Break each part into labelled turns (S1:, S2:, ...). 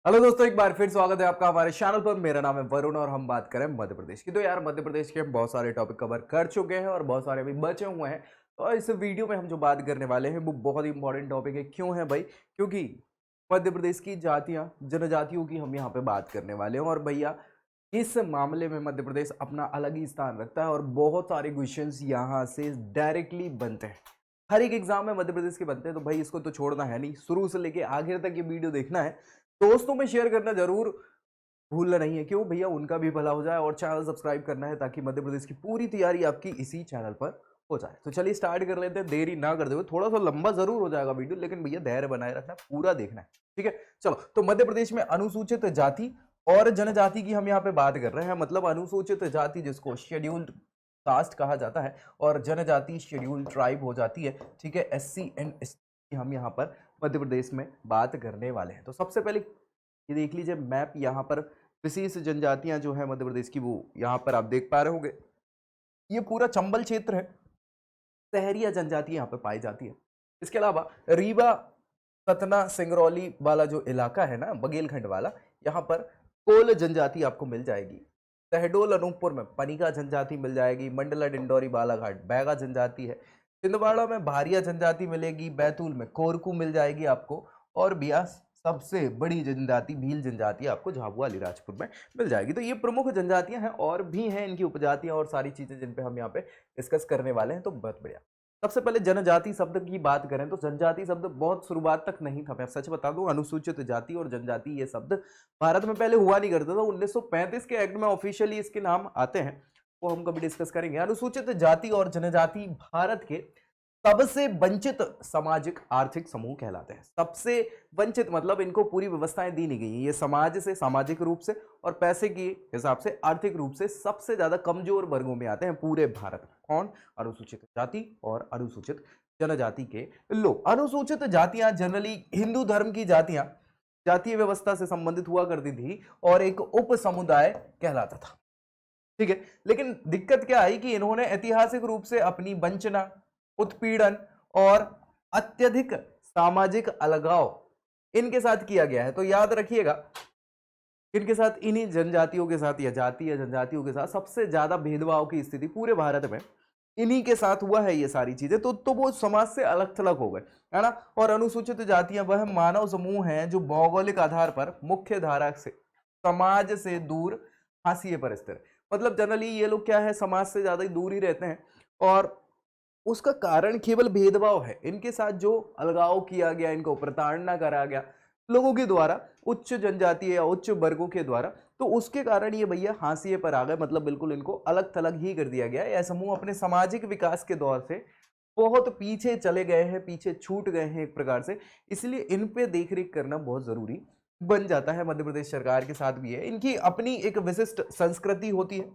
S1: Hello दोस्तों, एक बार फिर स्वागत है आपका हमारे चैनल पर। मेरा नाम है वरुण और हम बात करें मध्य प्रदेश की। तो यार, मध्य प्रदेश के हम बहुत सारे टॉपिक कवर कर चुके हैं और बहुत सारे अभी बचे हुए हैं। तो इस वीडियो में हम जो बात करने वाले हैं वो बहुत ही इंपॉर्टेंट टॉपिक है। क्यों है भाई? क्योंकि मध्य प्रदेश की जातियां, जनजातियों की हम यहाँ पे बात करने वाले हैं। और भैया, इस मामले में मध्य प्रदेश अपना अलग ही स्थान रखता है और बहुत सारे क्वेश्चंस यहाँ से डायरेक्टली बनते हैं। हर एक एग्जाम में मध्य प्रदेश के बनते हैं। तो भाई, इसको तो छोड़ना है नहीं, शुरू से लेके आखिर तक ये वीडियो देखना है। दोस्तों में शेयर करना जरूर भूलना नहीं है। क्यों भैया? उनका भी भला हो जाए। और चैनल सब्सक्राइब करना है ताकि मध्य प्रदेश की पूरी तैयारी आपकी इसी चैनल पर हो जाए। तो चलिए स्टार्ट कर लेते हैं, देरी ना करते हुए। थोड़ा सा लंबा जरूर हो जाएगा वीडियो, लेकिन भैया धैर्य बनाए रखना, पूरा देखना है, ठीक है। चलो, तो मध्य प्रदेश में अनुसूचित जाति और जनजाति की हम यहाँ पे बात कर रहे हैं। मतलब अनुसूचित जाति जिसको शेड्यूल्ड कास्ट कहा जाता है और जनजाति शेड्यूल्ड ट्राइब हो जाती है, ठीक है। SC एंड ST हम यहाँ पर मध्य प्रदेश में बात करने वाले हैं। तो सबसे पहले ये देख लीजिए मैप। यहाँ पर विशेष जनजातियां जो है मध्य प्रदेश की, वो यहाँ पर आप देख पा रहे होंगे। ये पूरा चंबल क्षेत्र है। सहरिया जनजाति यहाँ पे पाई जाती है। इसके अलावा रीवा, सतना, सिंगरौली वाला जो इलाका है ना, बघेलखंड वाला, यहाँ पर कोल जनजाति आपको मिल जाएगी। शहडोल, अनूपपुर में पनिका जनजाति मिल जाएगी। मंडला, डिंडोरी, बालाघाट बैगा जनजाति है। छिंदवाड़ा में भारिया जनजाति मिलेगी। बैतूल में कोरकू मिल जाएगी आपको। और बियास सबसे बड़ी जनजाति भील जनजाति आपको झाबुआ, अलीराजपुर में मिल जाएगी। तो ये प्रमुख जनजातियां हैं और भी हैं इनकी उपजातियां और सारी चीजें जिन पे हम यहाँ पे डिस्कस करने वाले हैं। तो बहुत बढ़िया। सबसे पहले जनजाति शब्द की बात करें तो जनजाति शब्द बहुत शुरुआत तक नहीं था। मैं सच बता दूं, अनुसूचित जाति और जनजाति ये शब्द भारत में पहले हुआ नहीं करता था। 1935 के एक्ट में ऑफिशियली इसके नाम आते हैं, वो हम कभी डिस्कस करेंगे। अनुसूचित जाति और जनजाति भारत के सबसे वंचित सामाजिक आर्थिक समूह कहलाते हैं। सबसे वंचित मतलब इनको पूरी व्यवस्थाएं दी नहीं गई। ये समाज से, सामाजिक रूप से और पैसे के हिसाब से आर्थिक रूप से सबसे ज्यादा कमजोर वर्गों में आते हैं पूरे भारत में। कौन? अनुसूचित जाति और अनुसूचित जनजाति के लोग। अनुसूचित जातियां जनरली हिंदू धर्म की जातियां जातीय व्यवस्था से संबंधित हुआ करती थी और एक उप समुदाय कहलाता था, ठीक है। लेकिन दिक्कत क्या आई कि इन्होंने ऐतिहासिक रूप से अपनी वंचना, उत्पीड़न और अत्यधिक सामाजिक अलगाव इनके साथ किया गया है। तो याद रखिएगा, इनके साथ, इन्हीं जनजातियों के साथ या जाति या जनजातियों के साथ सबसे ज्यादा भेदभाव की स्थिति पूरे भारत में इन्हीं के साथ हुआ है। ये सारी चीजें तो वो समाज से अलग थलग हो गए, है ना। और अनुसूचित जातियां वह मानव समूह हैं जो भौगोलिक आधार पर मुख्य धारा से, समाज से दूर, हाशिए पर स्थिर। मतलब जनरली ये लोग क्या है, समाज से ज्यादा दूर ही रहते हैं और उसका कारण केवल भेदभाव है। इनके साथ जो अलगाव किया गया, इनको प्रताड़ना करा गया लोगों के द्वारा, उच्च जनजाति या उच्च वर्गों के द्वारा, तो उसके कारण ये भैया हाशिए पर आ गए। मतलब बिल्कुल इनको अलग थलग ही कर दिया गया। यह समूह अपने सामाजिक विकास के दौर से बहुत पीछे चले गए हैं, पीछे छूट गए हैं एक प्रकार से। इसलिए इन पे देखरेख करना बहुत जरूरी बन जाता है। मध्य प्रदेश सरकार के साथ भी है। इनकी अपनी एक विशिष्ट संस्कृति होती है,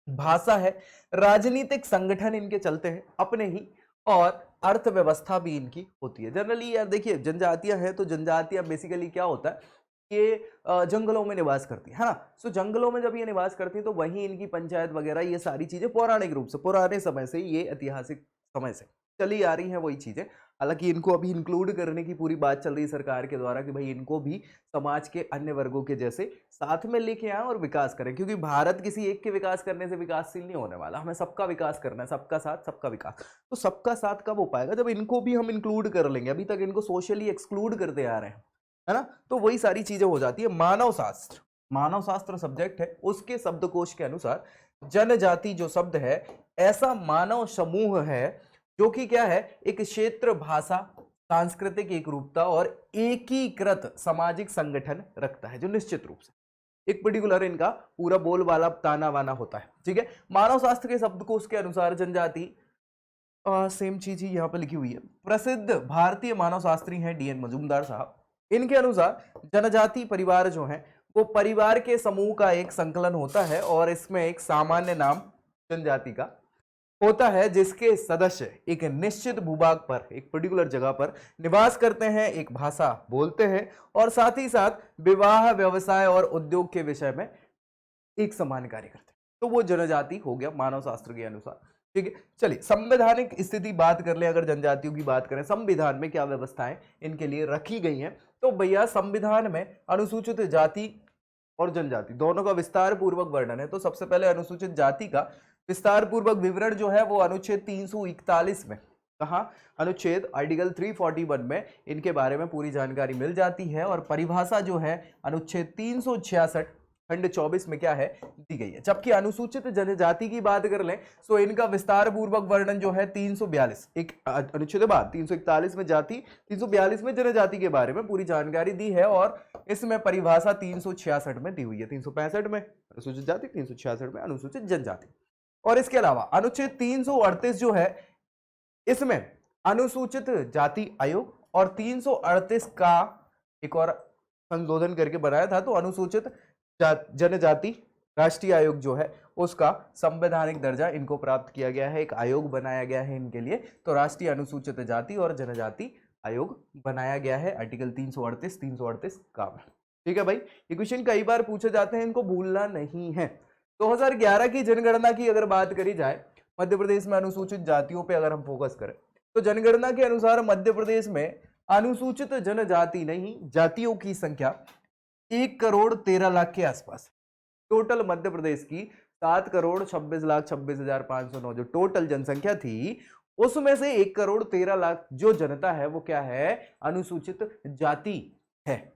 S1: भाषा है, राजनीतिक संगठन इनके चलते हैं अपने ही, और अर्थव्यवस्था भी इनकी होती है। जनरली यार देखिए, जनजातियां हैं तो जनजातियां बेसिकली क्या होता है, ये जंगलों में निवास करती है ना। सो जंगलों में जब ये निवास करती है तो वहीं इनकी पंचायत वगैरह ये सारी चीजें पौराणिक रूप से, पुराने समय से, ये ऐतिहासिक समय से चली आ रही हैं वही चीजें। हालांकि इनको अभी इंक्लूड करने की पूरी बात चल रही है सरकार के द्वारा कि भाई इनको भी समाज के अन्य वर्गों के जैसे साथ में लेके आए और विकास करें। क्योंकि भारत किसी एक के विकास करने से विकासशील नहीं होने वाला, हमें सबका विकास करना है, सबका साथ सबका विकास। तो सबका साथ कब हो पाएगा? जब इनको भी हम इंक्लूड कर लेंगे। अभी तक इनको सोशली एक्सक्लूड करते आ रहे हैं, है ना। तो वही सारी चीजें हो जाती है। मानव शास्त्र, मानव शास्त्र सब्जेक्ट है, उसके शब्दकोश के अनुसार जनजाति जो शब्द है, ऐसा मानव समूह है जो कि क्या है, एक क्षेत्र, भाषा, सांस्कृतिक एकरूपता और एकीकृत सामाजिक संगठन रखता है, जो निश्चित रूप से एक पर्टिकुलर इनका पूरा बोलबाला, ताना वाना होता है, ठीक है। मानव शास्त्र के शब्दकोश के अनुसार जनजाति, सेम चीज ही यहाँ पर लिखी हुई है। प्रसिद्ध भारतीय मानव शास्त्री हैं DN मजूमदार साहब। इनके अनुसार जनजाति परिवार जो है वो परिवार के समूह का एक संकलन होता है और इसमें एक सामान्य नाम जनजाति का होता है, जिसके सदस्य एक निश्चित भूभाग पर, एक पर्टिकुलर जगह पर निवास करते हैं, एक भाषा बोलते हैं और साथ ही साथ विवाह, व्यवसाय और उद्योग के विषय में एक समान कार्य करते हैं। तो वो जनजाति हो गया मानव शास्त्र के अनुसार, ठीक है। चलिए संवैधानिक स्थिति बात कर ले। अगर जनजातियों की बात करें, संविधान में क्या व्यवस्थाएं इनके लिए रखी गई हैं, तो भैया संविधान में अनुसूचित जाति और जनजाति दोनों का विस्तार पूर्वक वर्णन है। तो सबसे पहले अनुसूचित जाति का विस्तार पूर्वक विवरण जो है वो अनुच्छेद 341 में, कहा अनुच्छेद आर्टिकल 341 में इनके बारे में पूरी जानकारी मिल जाती है। और परिभाषा जो है अनुच्छेद 366 खंड 24 में क्या है दी गई है। जबकि अनुसूचित जनजाति की बात कर लें तो इनका विस्तार पूर्वक वर्णन जो है 342 एक अनुच्छेद बाद 341 में जाति, 342 में जनजाति के बारे में पूरी जानकारी दी है। और इसमें परिभाषा 366 में दी हुई है, 365 में अनुसूचित जाति, 366 में अनुसूचित जनजाति। और इसके अलावा अनुच्छेद 338 जो है इसमें अनुसूचित जाति आयोग और 338 का एक और संशोधन करके बनाया था। तो अनुसूचित जनजाति राष्ट्रीय आयोग जो है उसका संवैधानिक दर्जा इनको प्राप्त किया गया है, एक आयोग बनाया गया है इनके लिए। तो राष्ट्रीय अनुसूचित जाति और जनजाति आयोग बनाया गया है आर्टिकल 338 का। ठीक है भाई, ये क्वेश्चन कई बार पूछे जाते हैं, इनको भूलना नहीं है। 2011 की जनगणना की अगर बात करी जाए मध्य प्रदेश में अनुसूचित जातियों पे अगर हम फोकस करें तो जनगणना के अनुसार मध्य प्रदेश में अनुसूचित जनजाति नहीं जातियों की संख्या 1,13,00,000 के आसपास। टोटल मध्य प्रदेश की 7,26,26,509 जो टोटल जनसंख्या थी उसमें से 1,13,00,000 जो जनता है वो क्या है अनुसूचित जाति है,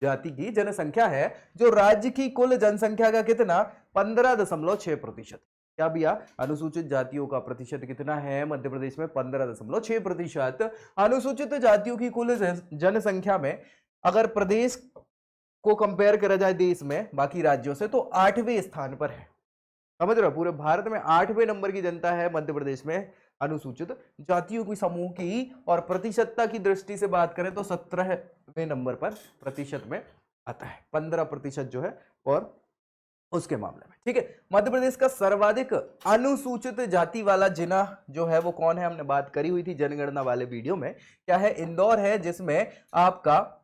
S1: जाति की जनसंख्या है। जो राज्य की कुल जनसंख्या का कितना 15.6%। क्या भैया अनुसूचित जातियों का प्रतिशत कितना है मध्य प्रदेश में 15.6%। अनुसूचित जातियों की कुल जनसंख्या में अगर प्रदेश को कंपेयर करा जाए देश में बाकी राज्यों से तो 8वें स्थान पर है। समझ रहे हो, पूरे भारत में 8वें नंबर की जनता है मध्य प्रदेश में अनुसूचित जातियों की समूह की। और प्रतिशतता की दृष्टि से बात करें तो 17वें नंबर पर प्रतिशत में आता है, 15% जो है और उसके मामले में। ठीक है, मध्य प्रदेश का सर्वाधिक अनुसूचित जाति वाला जिला जो है वो कौन है, हमने बात करी हुई थी जनगणना वाले वीडियो में, क्या है इंदौर है, जिसमें आपका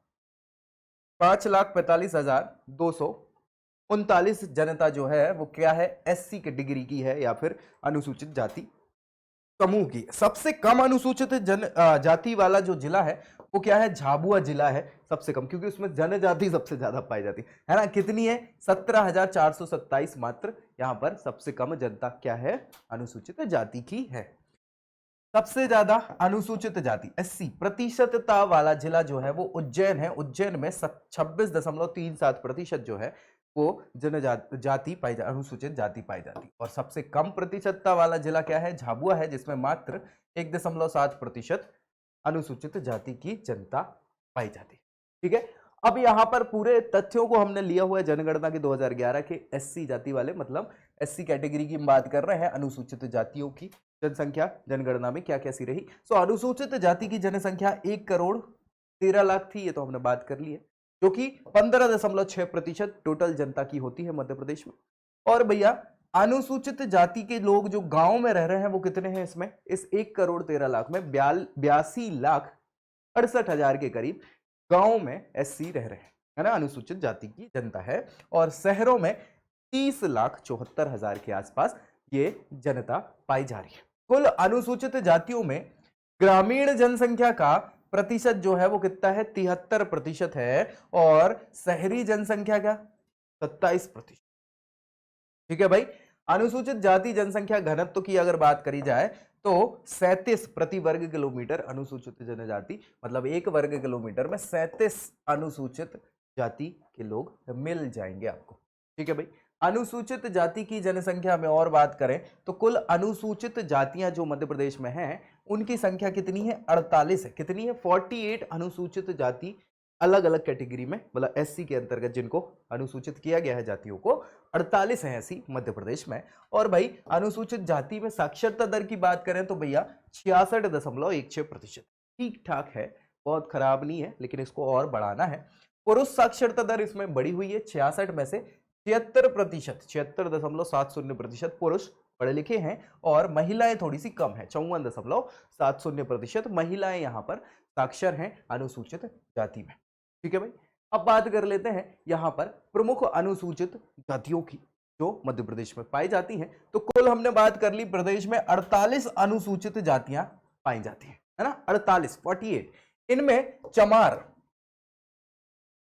S1: 5,45,239 जनता जो है वो क्या है एससी कैटेगरी की है या फिर अनुसूचित जाति समूह की। सबसे कम अनुसूचित जाति वाला जो जिला है वो क्या है झाबुआ जिला है सबसे कम, क्योंकि उसमें जनजाति सबसे ज्यादा पाई जाती है ना। कितनी है 17,427 मात्र यहाँ पर सबसे कम जनता क्या है अनुसूचित जाति की है। सबसे ज्यादा अनुसूचित जाति 80% वाला जिला जो है वो उज्जैन है। उज्जैन में 26.37% जो है वो जनजाति पाई जाती, अनुसूचित जाति पाई जाती। और सबसे कम प्रतिशतता वाला जिला क्या है झाबुआ है, जिसमें मात्र 1.7% अनुसूचित जाति की जनता पाई जाती। ठीक है, अब यहाँ पर पूरे तथ्यों को हमने लिया हुआ है जनगणना के 2011 के एससी जाति वाले, मतलब एससी कैटेगरी की बात कर रहे हैं। अनुसूचित जातियों की जनसंख्या जनगणना में क्या कैसी रही। सो अनुसूचित जाति की जनसंख्या 1,13,00,000 थी, ये तो हमने बात कर ली है, जो कि 15.6% टोटल जनता की होती है मध्य प्रदेश में। और भैया अनुसूचित जाति के लोग जो गांव में रह रहे हैं वो कितने हैं इसमें, इस 1,13,00,000 में 82,68,000 के करीब गांव में एससी रह रहे हैं, है ना, अनुसूचित जाति की जनता है। और शहरों में 30,74,000 के आसपास ये जनता पाई जा रही है। कुल अनुसूचित जातियों में ग्रामीण जनसंख्या का प्रतिशत जो है वो कितना है 73% है, और शहरी जनसंख्या का 27%। ठीक है भाई, अनुसूचित जाति जनसंख्या घनत्व की अगर बात करी जाए तो 37 प्रति वर्ग किलोमीटर अनुसूचित जनजाति, मतलब 1 वर्ग किलोमीटर में 37 अनुसूचित जाति के लोग मिल जाएंगे आपको। ठीक है भाई, अनुसूचित जाति की जनसंख्या में और बात करें तो कुल अनुसूचित जातियां जो मध्य प्रदेश में हैं उनकी संख्या कितनी है 48 है। कितनी है 48 अनुसूचित जाति अलग अलग कैटेगरी में, मतलब एससी के अंतर्गत जिनको अनुसूचित किया गया है जातियों को 48 है ऐसी मध्य प्रदेश में। और भाई अनुसूचित जाति में साक्षरता दर की बात करें तो भैया 66.16%, ठीक ठाक है, बहुत खराब नहीं है, लेकिन इसको और बढ़ाना है। पुरुष साक्षरता दर इसमें बढ़ी हुई है, 66 में से 76%, 76.70% पुरुष पढ़े लिखे हैं, और महिलाएं थोड़ी सी कम है, 54.70% महिलाएं यहां पर साक्षर हैं अनुसूचित जाति में। ठीक है भाई, अब बात कर लेते हैं यहां पर प्रमुख अनुसूचित जातियों की जो मध्य प्रदेश में पाई जाती हैं। तो कुल हमने बात कर ली, प्रदेश में 48 अनुसूचित जातियां पाई जाती हैं, है ना, 48। इनमें चमार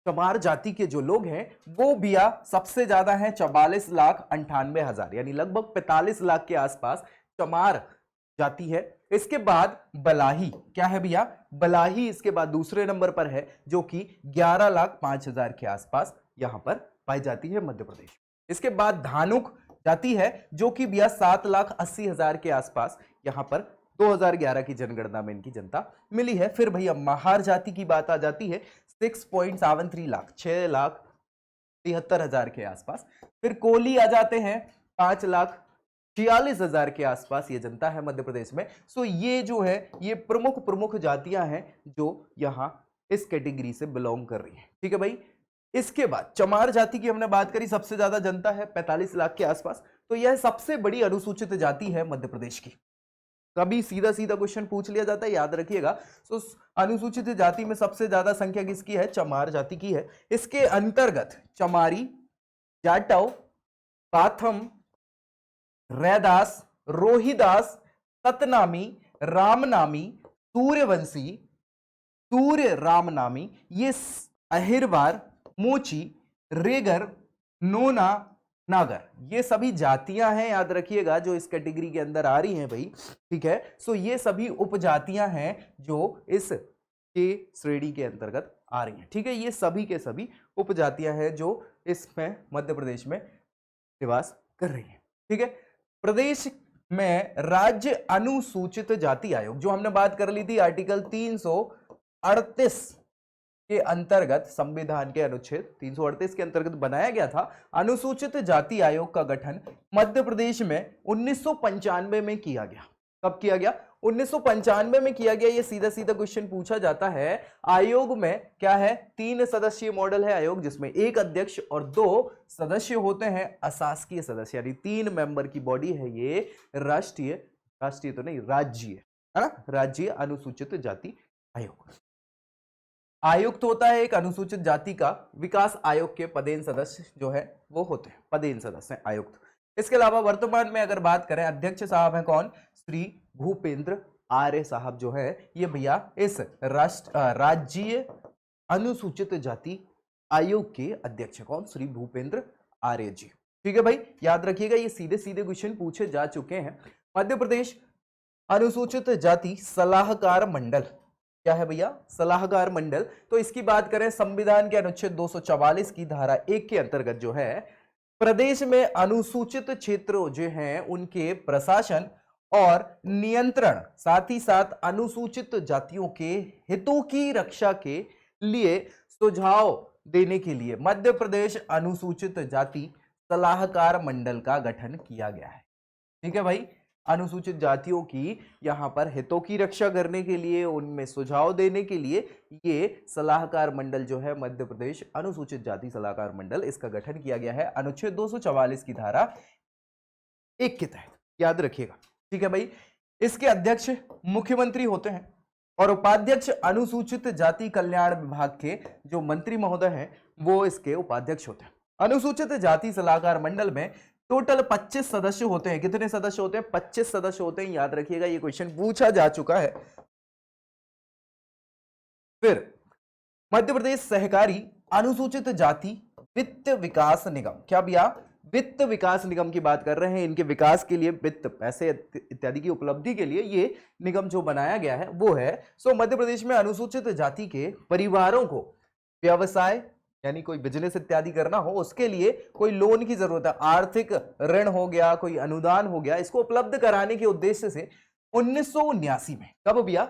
S1: चमार जाति के जो लोग हैं वो भैया सबसे ज्यादा हैं 44,98,000 यानी लगभग 45 लाख के आसपास चमार जाति है। इसके बाद बलाही, क्या है भैया, बलाही इसके बाद दूसरे नंबर पर है जो कि 11,05,000 के आसपास यहां पर पाई जाती है मध्य प्रदेश। इसके बाद धानुक जाति है जो कि भैया 7,80,000 के आसपास यहां पर 2011 की जनगणना में इनकी जनता मिली है। फिर भैया महार जाति की बात आ जाती है 6.73 लाख, 6,73,000 के आसपास। फिर कोली आ जाते हैं 5,46,000 के आसपास ये जनता है मध्य प्रदेश में। सो ये जो है ये प्रमुख जातियां हैं जो यहां इस कैटेगरी से बिलोंग कर रही है। ठीक है भाई। इसके बाद चमार जाति की हमने बात करी, सबसे ज्यादा जनता है 45 लाख के आसपास, तो यह सबसे बड़ी अनुसूचित जाति है मध्य प्रदेश की। कभी सीधा क्वेश्चन पूछ लिया जाता है, याद रखिएगा। तो अनुसूचित जाति में सबसे ज्यादा संख्या किसकी है, चमार जाति की है। इसके अंतर्गत चमारी, जाटव, पाथम, रैदास, रोहिदास, सतनामी, रामनामी, सूर्यवंशी, सूर्य रामनामी, ये अहिरवार, मोची, रेगर, नोना, नागर, ये सभी जातियां हैं, याद रखिएगा, जो इस कैटेगरी के अंदर आ रही हैं भाई। ठीक है। सो ये सभी उपजातियां हैं जो इस के श्रेणी के अंतर्गत आ रही हैं। ठीक है। ये सभी के सभी उपजातियां हैं जो इसमें मध्य प्रदेश में निवास कर रही हैं। ठीक है। प्रदेश में राज्य अनुसूचित जाति आयोग, जो हमने बात कर ली थी आर्टिकल 338 के अंतर्गत, संविधान के अनुच्छेद 338 के अंतर्गत बनाया गया था। अनुसूचित जाति आयोग का गठन मध्य प्रदेश में 1995 में किया गया। कब किया गया, 1995 में किया गया। ये सीधा क्वेश्चन पूछा जाता है। आयोग में क्या है, 3 सदस्यीय मॉडल है आयोग, जिसमें 1 अध्यक्ष और 2 सदस्य होते हैं अशासकीय सदस्य, यानी 3 मेंबर की बॉडी है ये राष्ट्रीय तो नहीं, राज्य है ना, राज्य अनुसूचित जाति आयोग। आयुक्त होता है एक अनुसूचित जाति का। विकास आयोग के पदेन सदस्य जो है वो होते हैं पदेन सदस्य आयुक्त। इसके अलावा वर्तमान में अगर बात करें, अध्यक्ष साहब हैं कौन, श्री भूपेंद्र आर्य साहब जो है ये भैया इस राज्य अनुसूचित जाति आयोग के अध्यक्ष कौन, श्री भूपेंद्र आर्य जी। ठीक है भाई, याद रखिएगा, ये सीधे क्वेश्चन पूछे जा चुके हैं। मध्य प्रदेश अनुसूचित जाति सलाहकार मंडल, क्या है भैया, सलाहकार मंडल। तो इसकी बात करें, संविधान के अनुच्छेद 244 की धारा 1 के अंतर्गत जो है प्रदेश में अनुसूचित क्षेत्रों जो हैं उनके प्रशासन और नियंत्रण, साथ ही साथ अनुसूचित जातियों के हितों की रक्षा के लिए सुझाव देने के लिए मध्य प्रदेश अनुसूचित जाति सलाहकार मंडल का गठन किया गया है। ठीक है भाई, अनुसूचित जातियों की यहां पर हितों की रक्षा करने के लिए, उनमें सुझाव देने के लिए ये सलाहकार मंडल जो है मध्य प्रदेश अनुसूचित जाति सलाहकार मंडल, इसका गठन किया गया है अनुच्छेद 244 की धारा 1 के तहत, याद रखिएगा। ठीक है भाई। इसके अध्यक्ष मुख्यमंत्री होते हैं और उपाध्यक्ष अनुसूचित जाति कल्याण विभाग के जो मंत्री महोदय हैं वो इसके उपाध्यक्ष होते हैं। अनुसूचित जाति सलाहकार मंडल में टोटल 25 सदस्य होते हैं। कितने सदस्य होते हैं, 25 सदस्य होते हैं, याद रखिएगा, ये क्वेश्चन पूछा जा चुका है। फिर मध्य प्रदेश सहकारी अनुसूचित जाति वित्त विकास निगम, क्या भैया, वित्त विकास निगम की बात कर रहे हैं। इनके विकास के लिए, वित्त, पैसे इत्यादि की उपलब्धि के लिए ये निगम जो बनाया गया है वो है। सो मध्य प्रदेश में अनुसूचित जाति के परिवारों को व्यवसाय यानी कोई बिजनेस इत्यादि करना हो, उसके लिए कोई लोन की जरूरत है, आर्थिक ऋण हो गया, कोई अनुदान हो गया, इसको उपलब्ध कराने के उद्देश्य से 1979 में, कब भैया,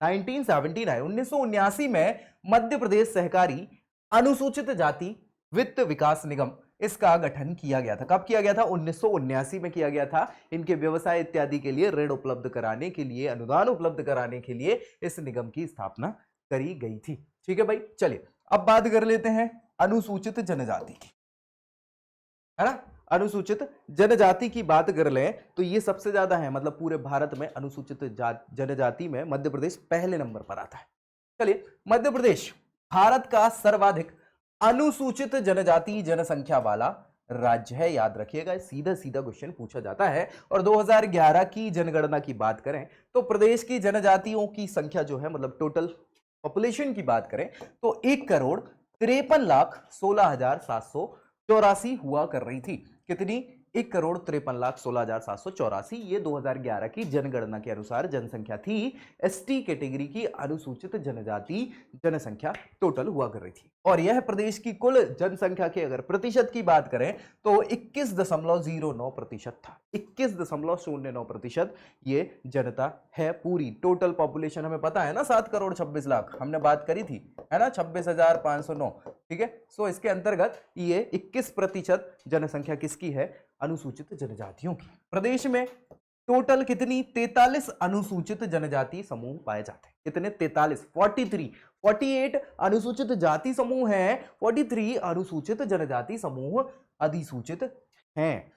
S1: 1979 में मध्य प्रदेश सहकारी अनुसूचित जाति वित्त विकास निगम, इसका गठन किया गया था। कब किया गया था, 1979 में किया गया था। इनके व्यवसाय इत्यादि के लिए ऋण उपलब्ध कराने के लिए, अनुदान उपलब्ध कराने के लिए इस निगम की स्थापना करी गई थी। ठीक है भाई, चलिए अब बात कर लेते हैं अनुसूचित जनजाति की, है ना। अनुसूचित जनजाति की बात कर लें तो ये सबसे ज्यादा है, मतलब पूरे भारत में अनुसूचित जनजाति में मध्य प्रदेश पहले नंबर पर आता है। चलिए, मध्य प्रदेश भारत का सर्वाधिक अनुसूचित जनजाति जनसंख्या वाला राज्य है, याद रखिएगा, सीधा क्वेश्चन पूछा जाता है। और 2011 की जनगणना की बात करें तो प्रदेश की जनजातियों की संख्या जो है, मतलब टोटल पॉपुलेशन की बात करें तो 1 करोड़ 53,16,784 हुआ कर रही थी। कितनी? 1,53,16,784 ये 2011 की जनगणना के अनुसार जनसंख्या थी। एसटी कैटेगरी की अनुसूचित जनजाति जनसंख्या टोटल हुआ कर रही थी। और यह प्रदेश की कुल जनसंख्या के अगर प्रतिशत की बात करें तो 21.09% था। 21.09% ये जनता है पूरी। टोटल पॉपुलेशन हमें पता है ना 7,26,00,000 हमने बात करी थी, है ना, 26,509। ठीक है, सो इसके अंतर्गत ये 21% जनसंख्या किसकी है? अनुसूचित जनजातियों की। प्रदेश में टोटल कितनी? 43 अनुसूचित जनजाति समूह पाए जाते हैं। कितने? 43, 43, 48 अनुसूचित जाति समूह हैं, 43 अनुसूचित जनजाति समूह अधिसूचित हैं।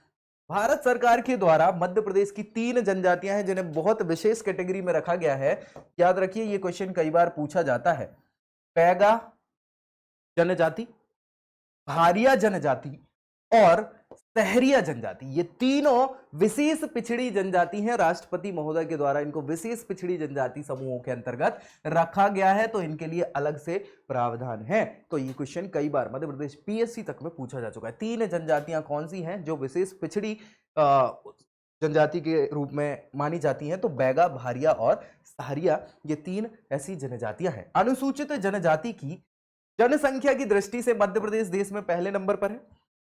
S1: भारत सरकार के द्वारा मध्य प्रदेश की 3 जनजातियां हैं जिन्हें बहुत विशेष कैटेगरी में रखा गया है। याद रखिए, ये क्वेश्चन कई बार पूछा जाता है। पैगा जनजाति, भारिया जनजाति और सहरिया जनजाति, ये तीनों विशेष पिछड़ी जनजाति हैं। राष्ट्रपति महोदय के द्वारा इनको विशेष पिछड़ी जनजाति समूहों के अंतर्गत रखा गया है, तो इनके लिए अलग से प्रावधान है। तो ये क्वेश्चन कई बार मध्य प्रदेश पीएससी तक में पूछा जा चुका है। 3 जनजातियां कौन सी हैं जो विशेष पिछड़ी जनजाति के रूप में मानी जाती हैं? तो बैगा, भारिया और सहरिया, ये 3 ऐसी जनजातियां हैं। अनुसूचित जनजाति की जनसंख्या की दृष्टि से मध्य प्रदेश देश में पहले नंबर पर है,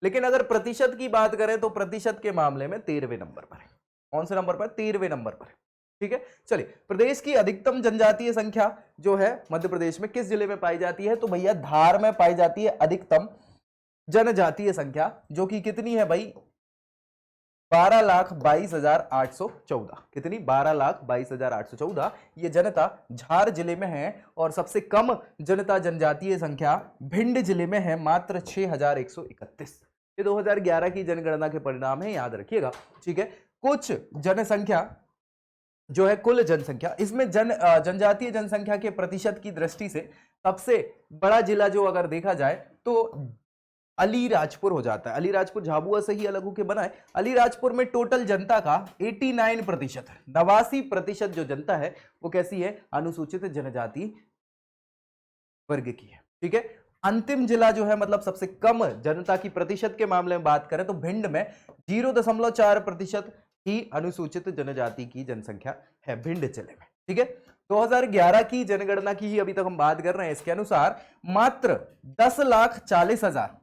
S1: लेकिन अगर प्रतिशत की बात करें तो प्रतिशत के मामले में 13वें नंबर पर है। कौन से नंबर पर? 13वें नंबर पर है। ठीक है, चलिए, प्रदेश की अधिकतम जनजातीय संख्या जो है मध्य प्रदेश में किस जिले में पाई जाती है? तो भैया धार में पाई जाती है अधिकतम जनजातीय संख्या, जो कि कितनी है भाई? 12,22,814। कितनी? 12,22,814। ये जनता झार जिले में है। और सबसे कम जनता जनजातीय संख्या भिंड जिले में है, मात्र 6,131। ये 2011 की जनगणना के परिणाम है, याद रखिएगा। ठीक है, कुछ जनसंख्या जो है, कुल जनसंख्या, इसमें जनजातीय जनसंख्या के प्रतिशत की दृष्टि से सबसे बड़ा जिला जो अगर देखा जाए तो अलीराजपुर हो जाता है। अलीराजपुर झाबुआ से ही अलग होकर बना है। अलीराजपुर में टोटल जनता का 89% है, 89% जो जनता है वो कैसी है? अनुसूचित जनजाति वर्ग की है। ठीक है, अंतिम जिला जो है, मतलब सबसे कम जनता की प्रतिशत के मामले में बात करें तो भिंड में 0.4% ही अनुसूचित जनजाति की जनसंख्या है भिंड जिले में। ठीक है, 2011 की जनगणना की ही अभी तक हम बात कर रहे हैं। इसके अनुसार मात्र 10,40,000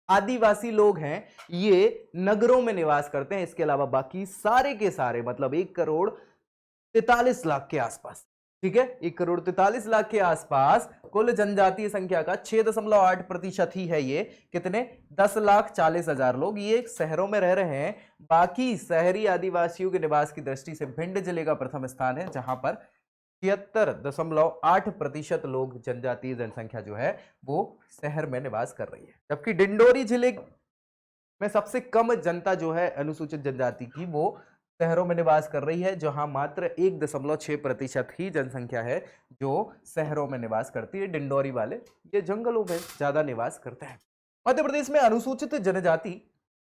S1: आदिवासी लोग हैं, ये नगरों में निवास करते हैं। इसके अलावा बाकी सारे के सारे, मतलब 1,43,00,000 के आसपास। ठीक है, 1,43,00,000 के आसपास कुल जनजातीय संख्या का 6.8% ही है ये। कितने? 10,40,000 लोग ये शहरों में रह रहे हैं। बाकी शहरी आदिवासियों के निवास की दृष्टि से भिंड जिले का प्रथम स्थान है, जहां पर 76.8% लोग, जनजातीय जनसंख्या जो है वो शहर में निवास कर रही है। जबकि डिंडोरी जिले में सबसे कम जनता जो है अनुसूचित जनजाति की, वो शहरों में निवास कर रही है, जहां मात्र 1.6% ही जनसंख्या है जो शहरों में निवास करती है। डिंडोरी वाले ये जंगलों में ज्यादा निवास करते हैं। मध्य प्रदेश में अनुसूचित जनजाति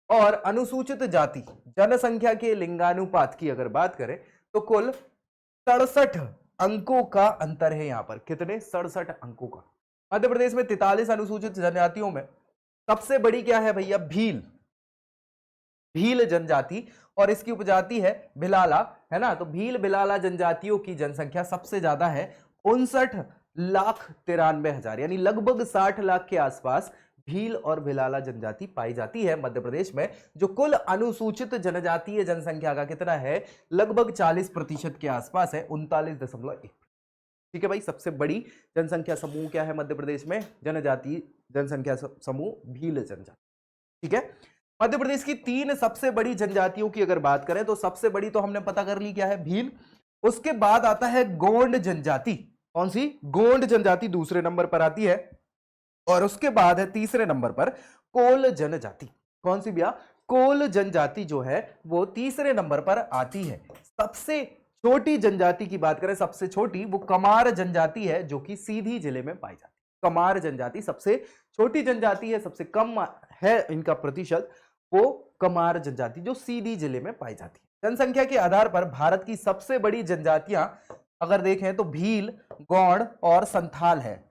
S1: और अनुसूचित जाति जनसंख्या के लिंगानुपात की अगर बात करें तो कुल 67 अंकों का अंतर है। यहां पर कितने? 67 अंकों का। मध्य प्रदेश में 43 अनुसूचित जनजातियों में सबसे बड़ी क्या है भैया? भील, भील जनजाति, और इसकी उपजाति है भिलाला, है ना। तो भील भिलाला जनजातियों की जनसंख्या सबसे ज्यादा है, 59,93,000, यानी लगभग 60 लाख के आसपास भील और भिलाला जनजाति पाई जाती है मध्य प्रदेश में। जो कुल अनुसूचित जनजातीय जनसंख्या का कितना है? लगभग 40% के आसपास है, 39.1। ठीक है भाई, सबसे बड़ी जनसंख्या समूह क्या है मध्य प्रदेश में? जनजातीय जनसंख्या समूह भील जनजाति। ठीक है, मध्य प्रदेश की 3 सबसे बड़ी जनजातियों की अगर बात करें तो सबसे बड़ी तो हमने पता कर ली क्या है? भील। उसके बाद आता है गोंड जनजाति। कौन सी? गोंड जनजाति दूसरे नंबर पर आती है। और उसके बाद है तीसरे नंबर पर कोल जनजाति। कौन सी भैया? कोल जनजाति जो है वो तीसरे नंबर पर आती है। सबसे छोटी जनजाति की बात करें, सबसे छोटी, वो कमार जनजाति है, जो कि सीधी जिले में पाई जाती है। कमार जनजाति सबसे छोटी जनजाति है, सबसे कम है इनका प्रतिशत, वो कमार जनजाति जो सीधी जिले में पाई जाती है। जनसंख्या के आधार पर भारत की सबसे बड़ी जनजातियां अगर देखें तो भील, गौड़ और संथाल है।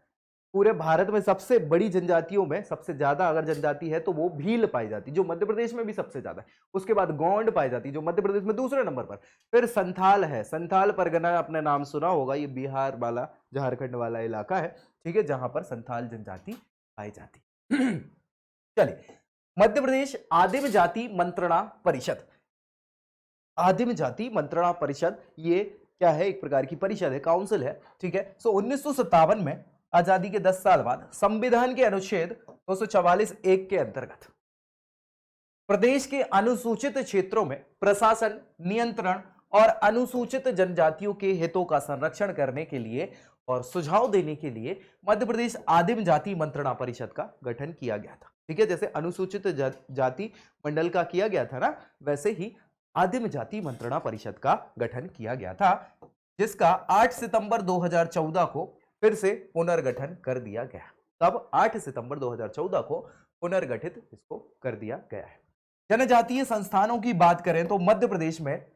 S1: पूरे भारत में सबसे बड़ी जनजातियों में सबसे ज्यादा अगर जनजाति है तो वो भील पाई जाती, जो मध्य प्रदेश में भी सबसे ज्यादा है। उसके बाद गोंड पाई जाती, जो मध्य प्रदेश में दूसरे नंबर पर। फिर संथाल है, संथाल परगना आपने नाम सुना होगा, ये बिहार वाला झारखंड वाला इलाका है, ठीक है, जहां पर संथाल जनजाति पाई जाती। चलिए, मध्य प्रदेश आदिम जाति मंत्रणा परिषद। आदिम जाति मंत्रणा परिषद ये क्या है? एक प्रकार की परिषद है, काउंसिल है, ठीक है। 1957 में आजादी के 10 साल बाद संविधान के अनुच्छेद 244(1) के अंतर्गत प्रदेश के अनुसूचित क्षेत्रों में प्रशासन, नियंत्रण और अनुसूचित जनजातियों के हितों का संरक्षण करने के लिए और सुझाव देने के लिए मध्य प्रदेश आदिम जाति मंत्रणा परिषद का गठन किया गया था, ठीक है। जैसे अनुसूचित जाति मंडल का किया गया था ना, वैसे ही आदिम जाति मंत्रणा परिषद का गठन किया गया था, जिसका 8 सितंबर 2014 को फिर से पुनर्गठन कर दिया गया। तब 8 सितंबर 2014 को पुनर्गठित इसको कर दिया गया है। जनजातीय संस्थानों की बात करें तो मध्य प्रदेश में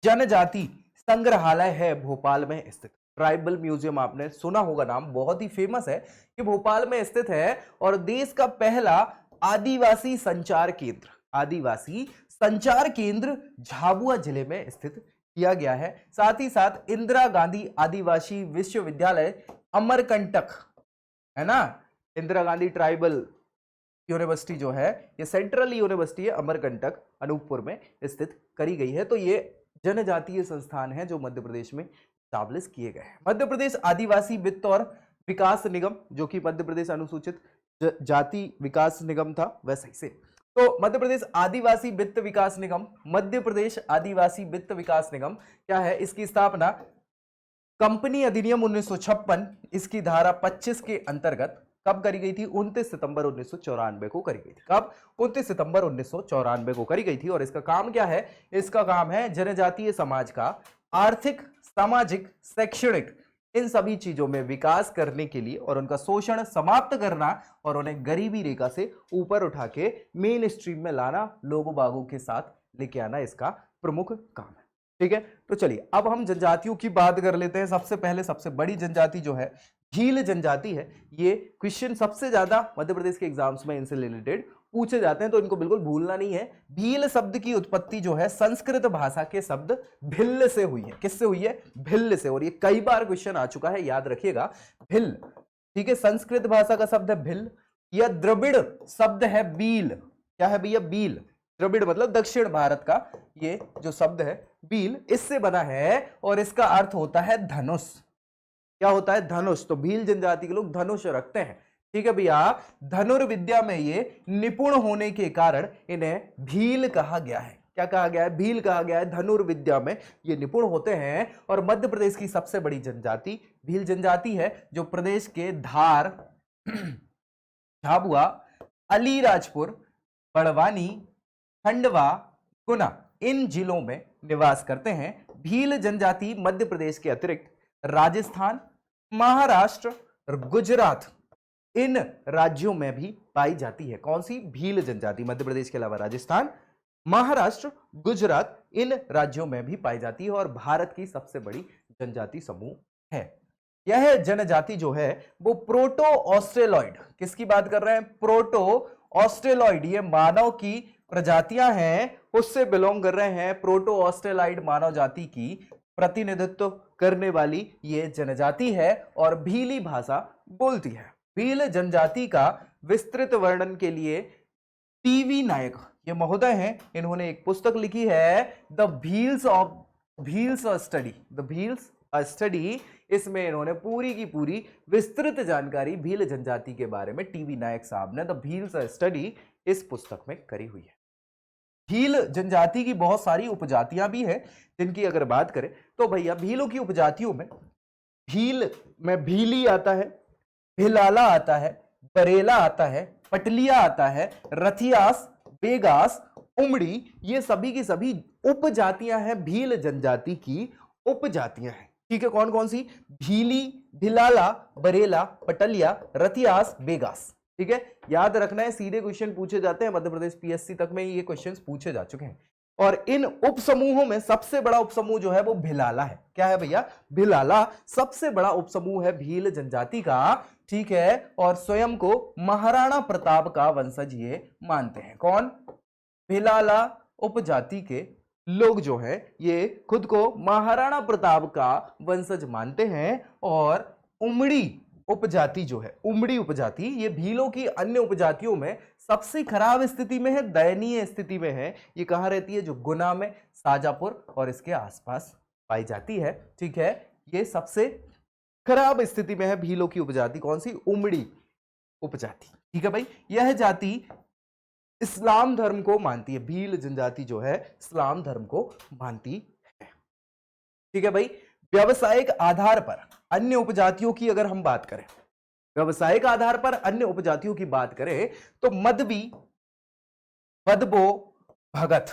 S1: जनजाति संग्रहालय है भोपाल में स्थित। ट्राइबल म्यूजियम आपने सुना होगा नाम, बहुत ही फेमस है, कि भोपाल में स्थित है और देश का पहला आदिवासी संचार केंद्र, आदिवासी संचार केंद्र झाबुआ जिले में स्थित किया गया है। साथ ही साथ इंदिरा गांधी आदिवासी विश्वविद्यालय अमरकंटक है ना, इंदिरा गांधी ट्राइबल यूनिवर्सिटी जो है ये सेंट्रल यूनिवर्सिटी है, अमरकंटक अनूपपुर में स्थित करी गई है। तो ये जनजातीय संस्थान है जो मध्य प्रदेश में स्टैब्लिश किए गए हैं। मध्य प्रदेश आदिवासी वित्त और विकास निगम, जो कि मध्य प्रदेश अनुसूचित जाति विकास निगम था वैसे ही से, तो मध्य प्रदेश आदिवासी वित्त विकास निगम, मध्य प्रदेश आदिवासी वित्त विकास निगम क्या है? इसकी स्थापना कंपनी अधिनियम 1956 इसकी धारा 25 के अंतर्गत कब करी गई थी? 29 सितंबर 1994 को करी गई थी। कब? 29 सितंबर 1994 को करी गई थी। और इसका काम क्या है? इसका काम है जनजातीय समाज का आर्थिक, सामाजिक, शैक्षणिक इन सभी चीजों में विकास करने के लिए और उनका शोषण समाप्त करना और उन्हें गरीबी रेखा से ऊपर उठा के मेन स्ट्रीम में लाना, लोगों बागों के साथ लेके आना इसका प्रमुख काम है, ठीक है। तो चलिए अब हम जनजातियों की बात कर लेते हैं। सबसे पहले सबसे बड़ी जनजाति जो है भील जनजाति है। ये क्वेश्चन सबसे ज्यादा मध्य प्रदेश के एग्जाम्स में इनसे रिलेटेड पूछे जाते हैं, तो इनको बिल्कुल भूलना नहीं है। भील शब्द की उत्पत्ति जो है संस्कृत भाषा के शब्द भिल्ल से हुई है। किससे हुई है? भिल्ल से। और ये कई बार क्वेश्चन आ चुका है, याद रखिएगा, भिल्ल, ठीक है। संस्कृत भाषा का शब्द है भिल्ल, या द्रविड़ शब्द है बील। क्या है भैया? बील। द्रविड़ मतलब दक्षिण भारत का ये जो शब्द है बील, इससे बना है और इसका अर्थ होता है धनुष। क्या होता है? धनुष। तो भील जनजाति के लोग धनुष रखते हैं, ठीक है भैया। धनुर्विद्या में ये निपुण होने के कारण इन्हें भील कहा गया है। क्या कहा गया है? भील कहा गया है। धनुर्विद्या में ये निपुण होते हैं। और मध्य प्रदेश की सबसे बड़ी जनजाति भील जनजाति है, जो प्रदेश के धार, झाबुआ, अलीराजपुर, बड़वानी, खंडवा, गुना इन जिलों में निवास करते हैं। भील जनजाति मध्य प्रदेश के अतिरिक्त राजस्थान, महाराष्ट्र, गुजरात इन राज्यों में भी पाई जाती है। कौन सी? भील जनजाति मध्य प्रदेश के अलावा राजस्थान, महाराष्ट्र, गुजरात इन राज्यों में भी पाई जाती है और भारत की सबसे बड़ी जनजाति समूह है। यह जनजाति जो है वो प्रोटो ऑस्ट्रेलॉइड, किसकी बात कर रहे हैं? प्रोटो ऑस्ट्रेलॉइड, ये मानव की प्रजातियां हैं, उससे बिलोंग कर रहे हैं। प्रोटो ऑस्ट्रेलॉइड मानव जाति की प्रतिनिधित्व करने वाली ये जनजाति है और भीली भाषा बोलती है। भील जनजाति का विस्तृत वर्णन के लिए टीवी नायक ये महोदय हैं, इन्होंने एक पुस्तक लिखी है द भील्स स्टडी। इसमें इन्होंने पूरी की पूरी विस्तृत जानकारी भील जनजाति के बारे में टीवी नायक साहब ने द भील्स स्टडी इस पुस्तक में करी हुई है। भील जनजाति की बहुत सारी उपजातियां भी हैं, जिनकी अगर बात करें तो भैया भीलों की उपजातियों में भील में भीली आता है, भिलाला आता है, बरेला आता है, पटलिया आता है, रथियास, बेगास, उमड़ी, ये सभी की सभी उपजातियां हैं, भील जनजाति की उपजातियां हैं, ठीक है। कौन कौन सी? भीली, भिलाला, बरेला, पटलिया, रथियास, बेगास, ठीक है। याद रखना है, सीधे क्वेश्चन पूछे जाते हैं मध्य प्रदेश पीएससी तक में ये क्वेश्चंस पूछे जा चुके हैं। और इन उपसमूहों में सबसे बड़ा उपसमूह जो है वो भिलाला है। क्या है भैया? भिलाला सबसे बड़ा उपसमूह है भील जनजाति का, ठीक है। और स्वयं को महाराणा प्रताप का वंशज ये मानते हैं। कौन? भिलाला उपजाति के लोग जो है ये खुद को महाराणा प्रताप का वंशज मानते हैं। और उमड़ी उपजाति जो है, उमड़ी उपजाति, ये भीलों की अन्य उपजातियों में सबसे खराब स्थिति में है, दयनीय स्थिति में है। ये कहां रहती है? जो गुना में, शाजापुर और इसके आसपास पाई जाती है, ठीक है। ये सबसे खराब स्थिति में है भीलों की उपजाति। कौन सी? उमड़ी उपजाति, ठीक है भाई। यह जाति इस्लाम धर्म को मानती है। भील जनजाति जो है इस्लाम धर्म को मानती है, ठीक है भाई। व्यावसायिक आधार पर अन्य उपजातियों की अगर हम बात करें, व्यावसायिक आधार पर अन्य उपजातियों की बात करें तो मदबी, वदबो, भगत,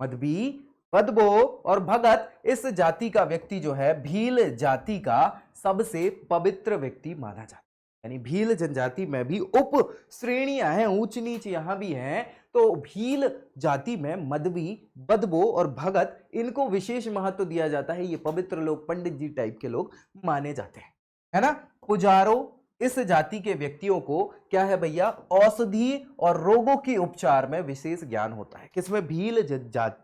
S1: मदबी, वदबो और भगत, इस जाति का व्यक्ति जो है भील जाति का सबसे पवित्र व्यक्ति माना जाता है। यानी भील जनजाति में भी उप श्रेणियां हैं, ऊंच नीच यहां भी हैं। तो भील जाति में मदवी, बदबो और भगत, इनको विशेष महत्व दिया जाता है। ये पवित्र लोग, पंडित जी टाइप के लोग माने जाते हैं, है ना। पुजारो, इस जाति के व्यक्तियों को क्या है भैया? औषधि और रोगों के उपचार में विशेष ज्ञान होता है। किसमें? भील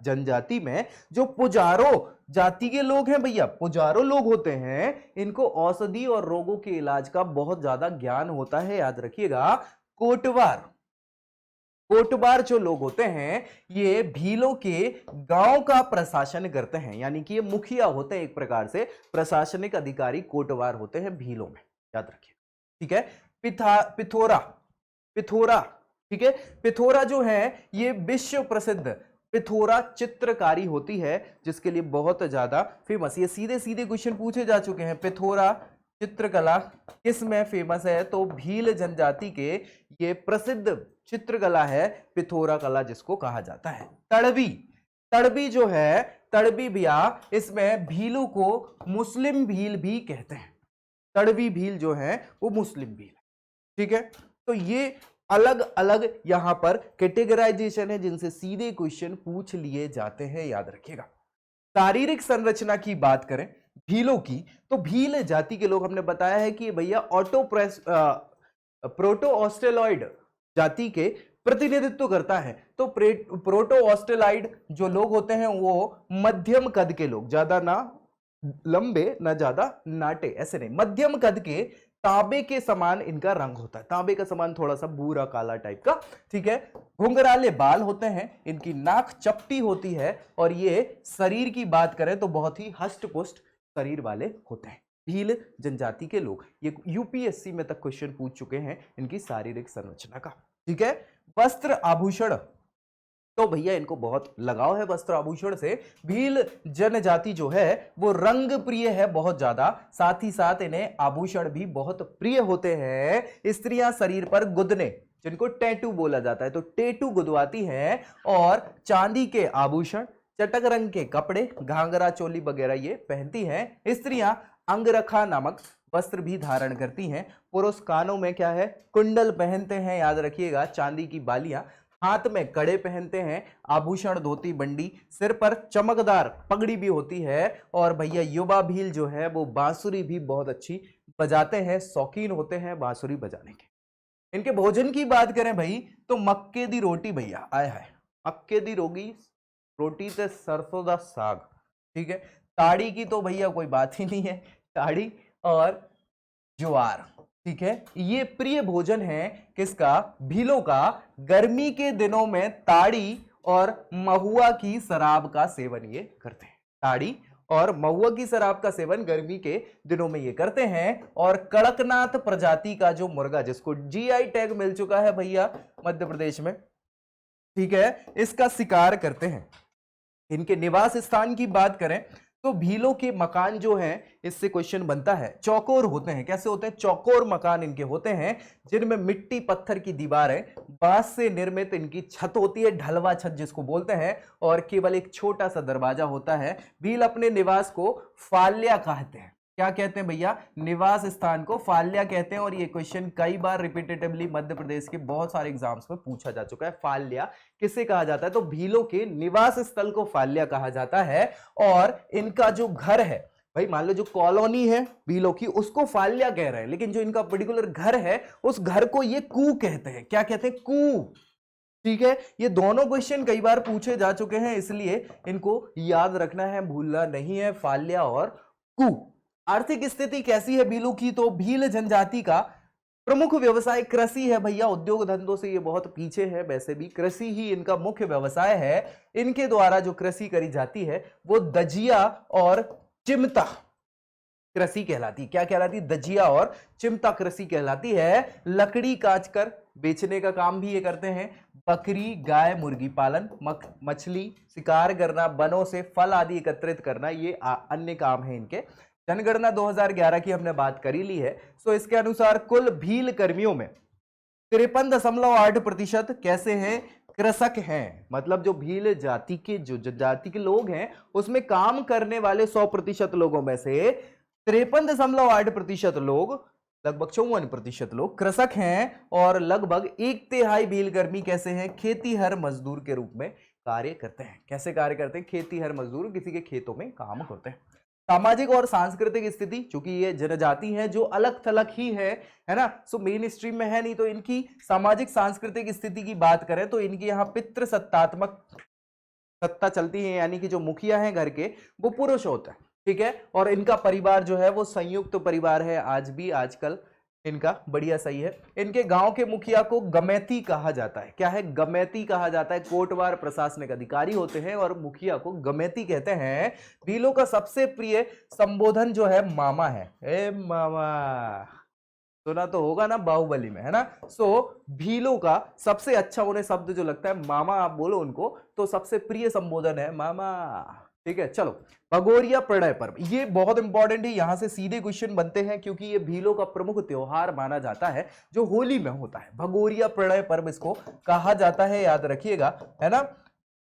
S1: जनजाति में जो पुजारो जाति के लोग हैं भैया, पुजारो लोग होते हैं, इनको औषधि और रोगों के इलाज का बहुत ज्यादा ज्ञान होता है, याद रखिएगा। कोटवार, कोटवार जो लोग होते हैं ये भीलों के गांव का प्रशासन करते हैं, यानी कि ये मुखिया होते हैं, एक प्रकार से प्रशासनिक अधिकारी कोटवार होते हैं भीलों में, याद रखिए, ठीक है। पिथोरा, पिथोरा, ठीक है। पिथोरा जो है ये विश्व प्रसिद्ध पिथोरा चित्रकारी होती है, जिसके लिए बहुत ज्यादा फेमस, ये सीधे सीधे क्वेश्चन पूछे जा चुके हैं। पिथोरा चित्रकला किस में फेमस है? तो भील जनजाति के ये प्रसिद्ध चित्रकला है पिथोरा कला, जिसको कहा जाता है। तड़बी, तड़बी जो है, तड़बी भैया, इसमें भीलों को मुस्लिम भील भी कहते हैं। तड़बी भील जो है वो मुस्लिम भील है, ठीक है। तो ये अलग अलग यहां पर कैटेगराइजेशन है जिनसे सीधे क्वेश्चन पूछ लिए जाते हैं, याद रखिएगा। शारीरिक संरचना की बात करें भीलों की, तो भील जाति के लोग, हमने बताया है कि भैया प्रोटो ऑस्ट्रेलॉइड जाति के प्रतिनिधित्व करता है। तो प्रोटो ऑस्ट्रेलॉइड जो लोग होते हैं वो मध्यम कद के लोग, ज्यादा ना लंबे ना ज्यादा नाटे, ऐसे नहीं, मध्यम कद के, तांबे के समान इनका रंग होता है, तांबे का समान, थोड़ा सा भूरा काला टाइप का, ठीक है। घुंघराले बाल होते हैं, इनकी नाक चपटी होती है, और ये शरीर की बात करें तो बहुत ही हष्ट-पुष्ट शरीर वाले होते हैं भील जनजाति के लोग। ये यूपीएससी में तक क्वेश्चन पूछ चुके हैं इनकी शारीरिक संरचना का, ठीक है। वस्त्र आभूषण, तो भैया इनको बहुत लगाव है वस्त्र आभूषण से। भील जनजाति जो है वो रंग प्रिय है बहुत ज्यादा, साथ ही साथ इन्हें आभूषण भी बहुत प्रिय होते हैं। स्त्रियां शरीर पर गुदने, जिनको टैटू बोला जाता है, तो टैटू गुदवाती हैं, और चांदी के आभूषण, चटक रंग के कपड़े, घाघरा चोली वगैरह ये पहनती हैं। स्त्रियां अंगरखा नामक वस्त्र भी धारण करती हैं। पुरुष कानों में क्या है? कुंडल पहनते हैं, याद रखिएगा, चांदी की बालियां, हाथ में कड़े पहनते हैं, आभूषण, धोती, बंडी, सिर पर चमकदार पगड़ी भी होती है। और भैया युवा भील जो है वो बांसुरी भी बहुत अच्छी बजाते हैं, शौकीन होते हैं बांसुरी बजाने के। इनके भोजन की बात करें भाई तो मक्के दी रोटी, भैया आए है, मक्के दी रोटी ते सरसों दा साग, ठीक है। ताड़ी की तो भैया कोई बात ही नहीं है, ताड़ी और ज्वार, ठीक है। ये प्रिय भोजन है किसका? भीलों का। गर्मी के दिनों में ताड़ी और महुआ की शराब का सेवन ये करते हैं। ताड़ी और महुआ की शराब का सेवन गर्मी के दिनों में ये करते हैं। और कड़कनाथ प्रजाति का जो मुर्गा, जिसको जीआई टैग मिल चुका है भैया मध्य प्रदेश में, ठीक है, इसका शिकार करते हैं। इनके निवास स्थान की बात करें तो भीलों के मकान जो हैं, इससे क्वेश्चन बनता है, चौकोर होते हैं। कैसे होते हैं? चौकोर मकान इनके होते हैं, जिनमें मिट्टी पत्थर की दीवारें, बांस से निर्मित इनकी छत होती है, ढलवा छत जिसको बोलते हैं, और केवल एक छोटा सा दरवाजा होता है। भील अपने निवास को फाल्या कहते हैं। क्या कहते हैं भैया? निवास स्थान को फाल्या कहते हैं। और ये क्वेश्चन कई बार रिपीटेटिवली मध्य प्रदेश के बहुत सारे एग्जाम्स में पूछा जा चुका है। फाल्या किसे कहा जाता है? तो भीलों के निवास स्थल को फाल्या कहा जाता है। और इनका जो घर है भाई, मान लो जो कॉलोनी है भीलों की, उसको फाल्या कह रहे हैं, लेकिन जो इनका पर्टिकुलर घर है उस घर को ये कू कहते हैं। क्या कहते हैं? कू। ठीक है, ये दोनों क्वेश्चन कई बार पूछे जा चुके हैं, इसलिए इनको याद रखना है, भूलना नहीं है। फाल्या और कू। आर्थिक स्थिति कैसी है भीलों की? तो भील जनजाति का प्रमुख व्यवसाय कृषि है भैया। उद्योग धंधों से ये बहुत पीछे है, वैसे भी कृषि ही इनका मुख्य व्यवसाय है। इनके द्वारा जो कृषि करी जाती है वो दजिया और चिमटा कृषि कहलाती। क्या कहलाती? दजिया और चिमटा कृषि कहलाती है। लकड़ी काट कर बेचने का काम भी ये करते हैं। बकरी, गाय, मुर्गी पालन, मछली शिकार करना, वनों से फल आदि एकत्रित करना, ये अन्य काम है इनके। जनगणना 2011 की हमने बात करी ली है। सो इसके अनुसार कुल भील कर्मियों में 53.8% कैसे हैं? कृषक हैं। मतलब जो भील जाति के, जो जनजाति के लोग हैं, उसमें काम करने वाले 100% लोगों में से 53.8% लोग, लगभग 54% लोग कृषक हैं। और लगभग 1/3 भील कर्मी कैसे हैं? खेतीहर मजदूर के रूप में कार्य करते हैं। कैसे कार्य करते हैं? खेतीहर मजदूर, किसी के खेतों में काम करते हैं। सामाजिक और सांस्कृतिक स्थिति, चूंकि ये जनजाति है जो अलग थलग ही है ना, सो मेन स्ट्रीम में है नहीं, तो इनकी सामाजिक सांस्कृतिक स्थिति की बात करें तो इनकी यहाँ पितृसत्तात्मक सत्ता चलती है, यानी कि जो मुखिया हैं घर के वो पुरुष होता है। ठीक है, और इनका परिवार जो है वो संयुक्त परिवार है आज भी, आजकल इनका बढ़िया सही है। इनके गांव के मुखिया को गमैती कहा जाता है। क्या है? गमैती कहा जाता है। कोटवार प्रशासनिक अधिकारी होते हैं और मुखिया को गमैती कहते हैं। भीलों का सबसे प्रिय संबोधन जो है मामा है। ए मामा, सुना तो होगा ना बाहुबली में, है ना। सो भीलों का सबसे अच्छा उन्हें शब्द जो लगता है मामा, आप बोलो उनको, तो सबसे प्रिय संबोधन है मामा। ठीक है, चलो भगोरिया प्रणय पर्व, ये बहुत इंपॉर्टेंट है। यहां से सीधे क्वेश्चन बनते हैं क्योंकि ये भीलों का प्रमुख त्योहार माना जाता है जो होली में होता है। भगोरिया प्रणय पर्व इसको कहा जाता है, याद रखिएगा, है ना।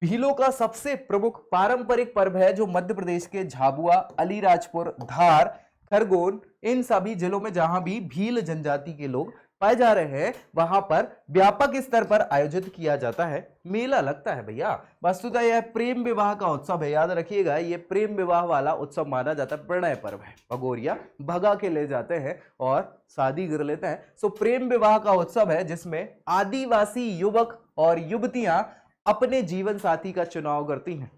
S1: भीलों का सबसे प्रमुख पारंपरिक पर्व है जो मध्य प्रदेश के झाबुआ, अलीराजपुर, धार, खरगोन, इन सभी जिलों में जहां भी भील जनजाति के लोग पाए जा रहे हैं वहां पर व्यापक स्तर पर आयोजित किया जाता है, मेला लगता है भैया। वस्तुतः यह प्रेम विवाह का उत्सव है, याद रखिएगा, ये प्रेम विवाह वाला उत्सव माना जाता है। प्रणय पर्व है, भगोरिया भगा के ले जाते हैं और शादी कर लेते हैं। सो प्रेम विवाह का उत्सव है जिसमें आदिवासी युवक और युवतियां अपने जीवन साथी का चुनाव करती हैं।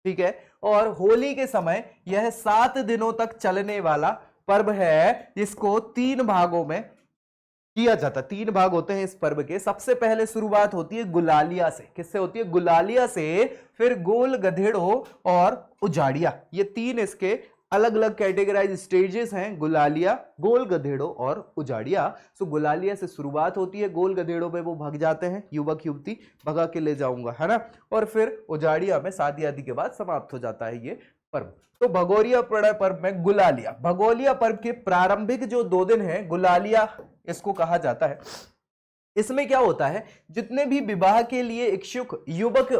S1: ठीक है, और होली के समय यह 7 दिनों तक चलने वाला पर्व है, जिसको 3 भागों में किया जाता। 3 भाग होते हैं इस पर्व के। सबसे पहले शुरुआत होती है गुलालिया से। किससे होती है? गुलालिया से। फिर गोल गधेड़ो और उजाड़िया, ये 3 इसके अलग अलग कैटेगराइज स्टेजेस हैं, गुलालिया, गोल गधेड़ो और उजाड़िया। सो गुलालिया से शुरुआत होती है, गोल गधेड़ो पे वो भाग जाते हैं, युवक युवती भगा के ले जाऊंगा, है ना। और फिर उजाड़िया में शादी आदि के बाद समाप्त हो जाता है ये पर्व। तो भगोरिया प्रणय पर्व में गुलालिया, भगोरिया पर्व के प्रारंभिक जो 2 दिन है गुलालिया इसको कहा जाता है। इसमें क्या होता है, जितने भी विवाह के लिए इच्छुक युवक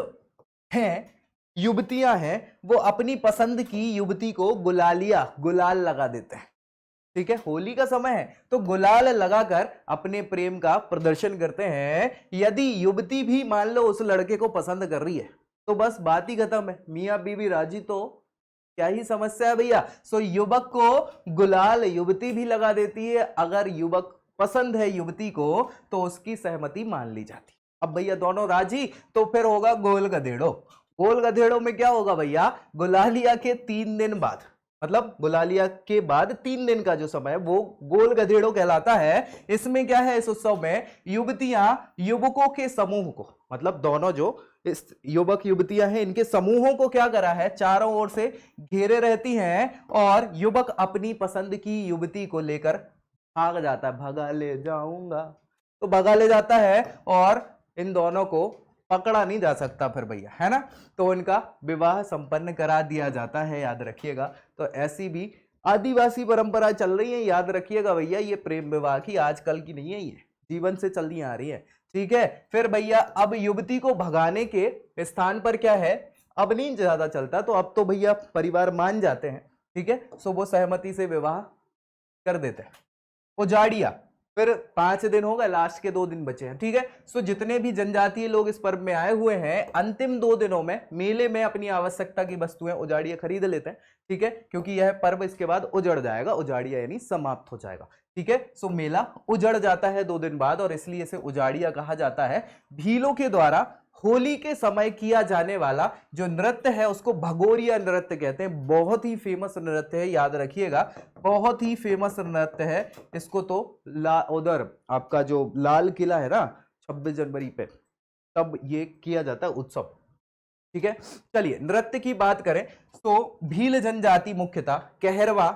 S1: हैं, युवतियां हैं, वो अपनी पसंद की युवती को गुलालिया, गुलाल लगा देते हैं। ठीक है, होली का समय है तो गुलाल लगाकर अपने प्रेम का प्रदर्शन करते हैं। यदि युवती भी मान लो उस लड़के को पसंद कर रही है तो बस बात ही खत्म है, मियां बीवी राजी तो क्या ही समस्या है भैया। सो युवक को गुलाल युवती भी लगा देती है। अगर युवक पसंद है युवती को तो उसकी सहमति मान ली जाती। अब भैया दोनों राजी तो फिर होगा गोल गधेड़ो। गोल गधेड़ो में क्या होगा भैया, गुलालिया के 3 दिन बाद, मतलब गुलालिया के बाद 3 दिन का जो समय है वो गोल गधेड़ो कहलाता है। इसमें क्या है, इस उत्सव में युवतियां युवकों के समूह को, मतलब दोनों जो इस युवक युवतियां हैं इनके समूहों को क्या करा है, चारों ओर से घेरे रहती हैं और युवक अपनी पसंद की युवती को लेकर भाग जाता है। भगा ले जाऊंगा, तो भगा ले जाता है और इन दोनों को पकड़ा नहीं जा सकता फिर भैया, है ना। तो इनका विवाह संपन्न करा दिया जाता है, याद रखिएगा। तो ऐसी भी आदिवासी परंपरा चल रही है, याद रखिएगा भैया। ये प्रेम विवाह की आजकल की नहीं है, ये जीवन से चलती आ रही है। ठीक है, फिर भैया अब युवती को भगाने के स्थान पर क्या है, अब नहीं ज्यादा चलता, तो अब तो भैया परिवार मान जाते हैं ठीक है, सो वो सहमति से विवाह कर देते हैं। उजाड़िया, फिर 5 दिन हो गए, लास्ट के 2 दिन बचे हैं। ठीक है, सो जितने भी जनजातीय लोग इस पर्व में आए हुए हैं, अंतिम 2 दिनों में मेले में अपनी आवश्यकता की वस्तुएं उजाड़िया खरीद लेते हैं। ठीक है, क्योंकि यह पर्व इसके बाद उजड़ जाएगा, उजाड़िया यानी समाप्त हो जाएगा। ठीक है, सो मेला उजड़ जाता है 2 दिन बाद, और इसलिए इसे उजाड़िया कहा जाता है। भीलों के द्वारा होली के समय किया जाने वाला जो नृत्य है उसको भगोरिया नृत्य कहते हैं। बहुत ही फेमस नृत्य है, याद रखिएगा, बहुत ही फेमस नृत्य है। इसको तो उधर आपका जो लाल किला है ना 26 जनवरी पे, तब ये किया जाता है उत्सव। ठीक है, चलिए नृत्य की बात करें तो भील जनजाति मुख्यतः कहरवा,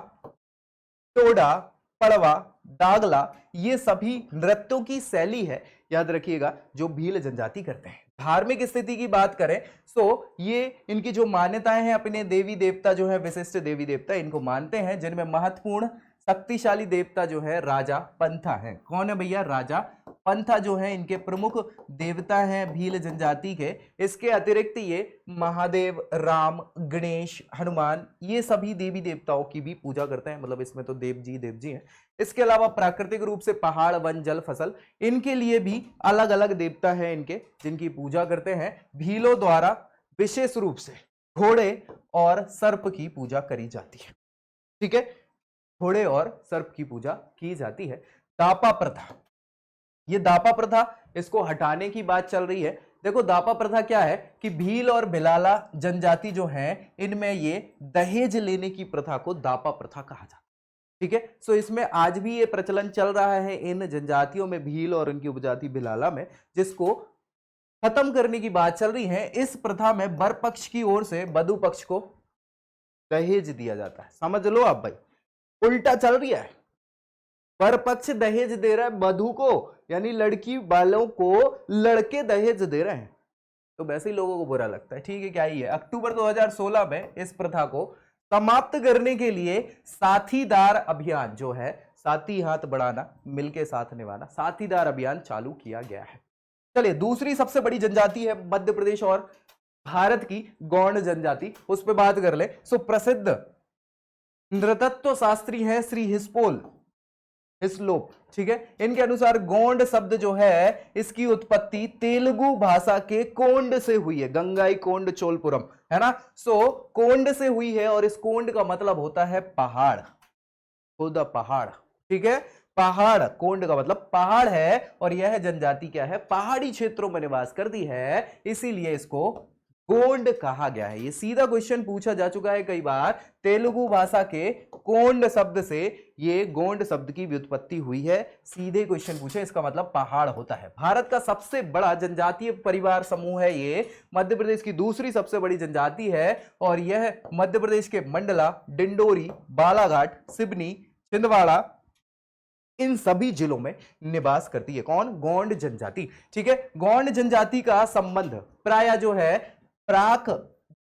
S1: टोडा, पड़वा, दागला, ये सभी नृत्यों की शैली है, याद रखिएगा, जो भील जनजाति करते हैं। धार्मिक स्थिति की बात करें तो ये इनकी जो मान्यताएं हैं, अपने देवी देवता जो है, विशिष्ट देवी देवता इनको मानते हैं, जिनमें महत्वपूर्ण शक्तिशाली देवता जो है राजा पंथा है। कौन है भैया? राजा पंथा जो है इनके प्रमुख देवता हैं भील जनजाति के। इसके अतिरिक्त ये महादेव, राम, गणेश, हनुमान, ये सभी देवी देवताओं की भी पूजा करते हैं, मतलब इसमें तो देव जी हैं। इसके अलावा प्राकृतिक रूप से पहाड़, वन, जल, फसल, इनके लिए भी अलग अलग देवता हैं इनके, जिनकी पूजा करते हैं। भीलों द्वारा विशेष रूप से घोड़े और सर्प की पूजा करी जाती है। ठीक है, घोड़े और सर्प की पूजा की जाती है। दापा प्रथा, ये दापा प्रथा, इसको हटाने की बात चल रही है। देखो दापा प्रथा क्या है कि भील और भिलाला जनजाति जो है, इनमें ये दहेज लेने की प्रथा को दापा प्रथा कहा जाता है। ठीक है, सो इसमें आज भी ये प्रचलन चल रहा है इन जनजातियों में, भील और उनकी उपजाति भिलाला में, जिसको खत्म करने की बात चल रही है। इस प्रथा में वर पक्ष की ओर से वधु पक्ष को दहेज दिया जाता है। समझ लो आप भाई, उल्टा चल रही है। वर पक्ष दहेज दे रहा है वधु को, यानी लड़की वालों को लड़के दहेज दे रहे हैं, तो वैसे ही लोगों को बुरा लगता है। ठीक है, क्या ही है। अक्टूबर 2016 में इस प्रथा को समाप्त करने के लिए साथीदार अभियान जो है, साथी हाथ बढ़ाना, मिलके साथ निभाना, साथीदार अभियान चालू किया गया है। चलिए दूसरी सबसे बड़ी जनजाति है मध्य प्रदेश और भारत की गौंड जनजाति, उस पर बात कर ले। सो प्रसिद्ध नृतत्व शास्त्री है श्री हिस्लोप। ठीक है, इनके अनुसार गोंड शब्द जो है, इसकी उत्पत्ति तेलुगु भाषा के कोंड से हुई है। गंगाई कोंड चोलपुरम, है ना। सो कोंड से हुई है, और इस कोंड का मतलब होता है पहाड़, खुद पहाड़। ठीक है, पहाड़, कोंड का मतलब पहाड़ है, और यह जनजाति क्या है, पहाड़ी क्षेत्रों में निवास करती है, इसीलिए इसको गोंड कहा गया है। ये सीधा क्वेश्चन पूछा जा चुका है कई बार। तेलुगु भाषा के कोंड शब्द से ये गोंड शब्द की व्युत्पत्ति हुई है, सीधे क्वेश्चन पूछे, इसका मतलब पहाड़ होता है। भारत का सबसे बड़ा जनजातीय परिवार समूह है ये, मध्य प्रदेश की दूसरी सबसे बड़ी जनजाति है, और यह मध्य प्रदेश के मंडला, डिंडोरी, बालाघाट, सिवनी, छिंदवाड़ा, इन सभी जिलों में निवास करती है। कौन? गोंड जनजाति। ठीक है, गोंड जनजाति का संबंध प्रायः जो है प्राक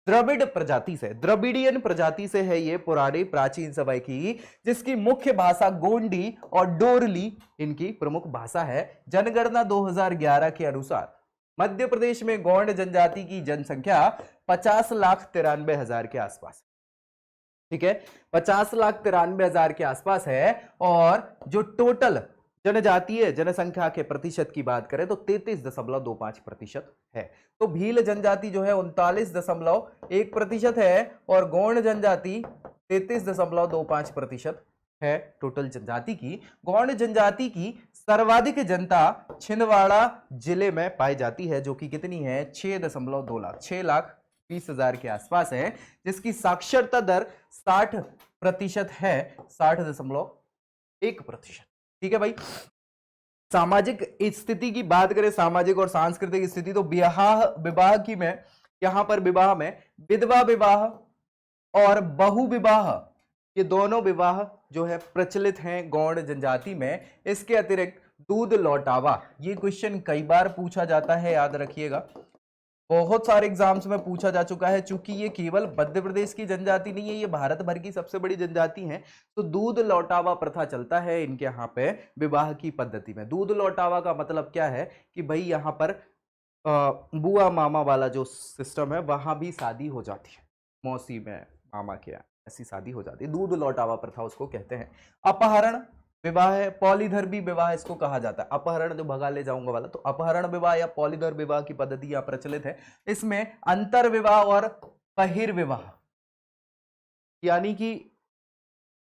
S1: द्रविड़ प्रजाति से, द्रविडियन प्रजाति से है, ये पुराने प्राचीन समय की, जिसकी मुख्य भाषा गोंडी और डोरली इनकी प्रमुख भाषा है। जनगणना 2011 के अनुसार मध्य प्रदेश में गोंड जनजाति की जनसंख्या 50,93,000 के आसपास। ठीक है, 50,93,000 के आसपास है, और जो टोटल जनजातीय जनसंख्या के प्रतिशत की बात करें तो 33.25% है। तो भील जनजाति जो है 39.1% है, और गौंड जनजाति 33.25% है टोटल जनजाति की। गौंड जनजाति की सर्वाधिक जनता छिंदवाड़ा जिले में पाई जाती है, जो कि कितनी है, 6.2 लाख, 6,20,000 के आसपास है, जिसकी साक्षरता दर 60% है, 60.1%। ठीक है भाई। सामाजिक स्थिति की बात करें, सामाजिक और सांस्कृतिक स्थिति, तो विवाह की में, यहां पर विवाह में विधवा विवाह और बहु विवाह, ये दोनों विवाह जो है प्रचलित हैं गौंड जनजाति में। इसके अतिरिक्त दूध लौटावा, ये क्वेश्चन कई बार पूछा जाता है, याद रखिएगा, बहुत सारे एग्जाम्स में पूछा जा चुका है। चूंकि ये केवल मध्य प्रदेश की जनजाति नहीं है, ये भारत भर की सबसे बड़ी जनजाति है, तो दूध लौटावा प्रथा चलता है इनके यहाँ पे विवाह की पद्धति में। दूध लौटावा का मतलब क्या है कि भाई यहाँ पर बुआ मामा वाला जो सिस्टम है, वहां भी शादी हो जाती है, मौसी में, मामा के यहाँ, ऐसी शादी हो जाती है। दूध लौटावा प्रथा उसको कहते हैं। अपहरण विवाह है, पॉलीधर्मी विवाह इसको कहा जाता है। अपहरण जो भगा ले जाऊंगा वाला, तो अपहरण विवाह या पॉलीधर विवाह की पद्धति यहाँ प्रचलित है। इसमें अंतर विवाह और बहिर्विवाह, यानी कि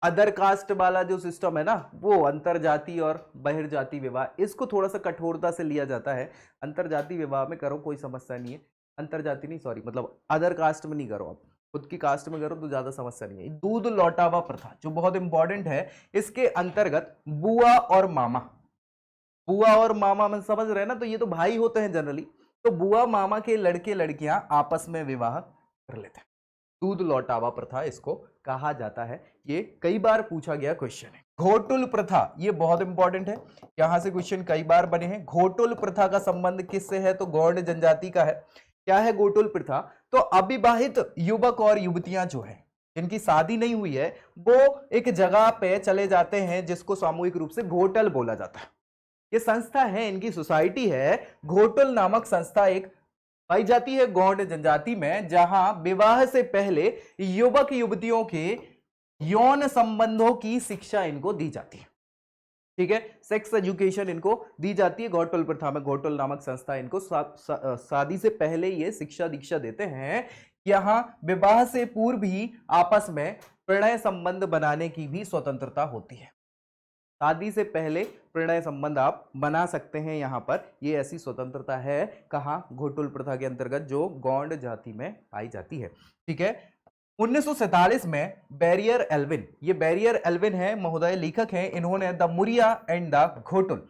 S1: अदर कास्ट वाला जो सिस्टम है ना, वो अंतर जाति और बहिर्जाति विवाह, इसको थोड़ा सा कठोरता से लिया जाता है। अंतर जाति विवाह में करो कोई समस्या नहीं है, अंतर जाति नहीं, सॉरी, मतलब अदर कास्ट में नहीं करो, आप खुद की कास्ट में करो तो ज्यादा समस्या नहीं है। दूध लौटावा प्रथा जो बहुत इंपॉर्टेंट है, इसके अंतर्गत बुआ और मामा, बुआ और मामा में समझ रहे हैं ना, तो ये तो भाई होते हैं जनरली, तो बुआ मामा के लड़के लड़कियां आपस में विवाह कर लेते हैं। दूध लौटावा प्रथा इसको कहा जाता है। ये कई बार पूछा गया क्वेश्चन है। घोटुल प्रथा, ये बहुत इंपॉर्टेंट है, यहां से क्वेश्चन कई बार बने हैं। घोटुल प्रथा का संबंध किससे है? तो गौड़ जनजाति का है। क्या है घोटुल प्रथा? तो अविवाहित युवक और युवतियां जो है, जिनकी शादी नहीं हुई है, वो एक जगह पे चले जाते हैं जिसको सामूहिक रूप से घोटल बोला जाता है। ये संस्था है, इनकी सोसाइटी है, घोटल नामक संस्था एक पाई जाती है गौड़ जनजाति में, जहां विवाह से पहले युवक युवतियों के यौन संबंधों की शिक्षा इनको दी जाती है। ठीक है, सेक्स एजुकेशन इनको दी जाती है। घोटल प्रथा में घोटल नामक संस्था इनको शादी से पहले ये शिक्षा दीक्षा देते हैं। यहां विवाह से पूर्व ही आपस में प्रणय संबंध बनाने की भी स्वतंत्रता होती है। शादी से पहले प्रणय संबंध आप बना सकते हैं, यहां पर ये ऐसी स्वतंत्रता है। कहां? घोटुल प्रथा के अंतर्गत जो गौड़ जाति में पाई जाती है। ठीक है, 1947 में बैरियर एल्विन, ये बैरियर एल्विन है महोदय, लेखक हैं, इन्होंने the Muria and the ghotul,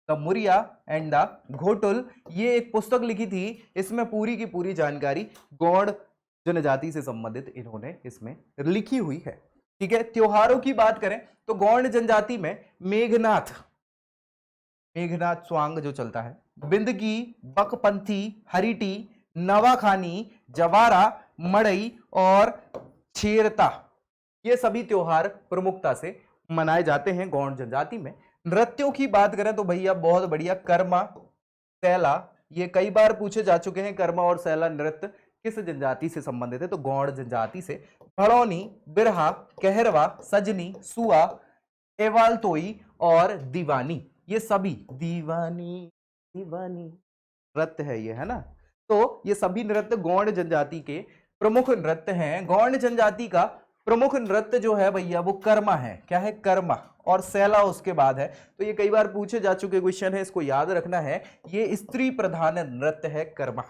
S1: the Muria and the ghotul, ये एक पुस्तक लिखी थी। इसमें पूरी की पूरी जानकारी गौड़ जनजाति से संबंधित इन्होंने इसमें लिखी हुई है। ठीक है, त्योहारों की बात करें तो गौड़ जनजाति में मेघनाथ, मेघनाथ स्वांग जो चलता है, बिंदगी, बकपंथी, हरिटी, नवाखानी, जवारा, मड़ई और छेरता, ये सभी त्योहार प्रमुखता से मनाए जाते हैं गौड़ जनजाति में। नृत्यों की बात करें तो भैया बहुत बढ़िया, कर्मा, सैला, ये कई बार पूछे जा चुके हैं। कर्मा और सैला नृत्य किस जनजाति से संबंधित है? तो गौड़ जनजाति से। भड़ौनी, बिरहा, कहरवा, सजनी, सुआ, एवालतोई और दीवानी, ये सभी दीवानी दीवानी नृत्य है ये, है ना। तो ये सभी नृत्य गौड़ जनजाति के प्रमुख नृत्य हैं। गौड़ जनजाति का प्रमुख नृत्य जो है भैया वो कर्मा है। क्या है? कर्मा, और सैला उसके बाद है। तो ये कई बार पूछे जा चुके क्वेश्चन है, इसको याद रखना है। ये स्त्री प्रधान नृत्य है कर्मा,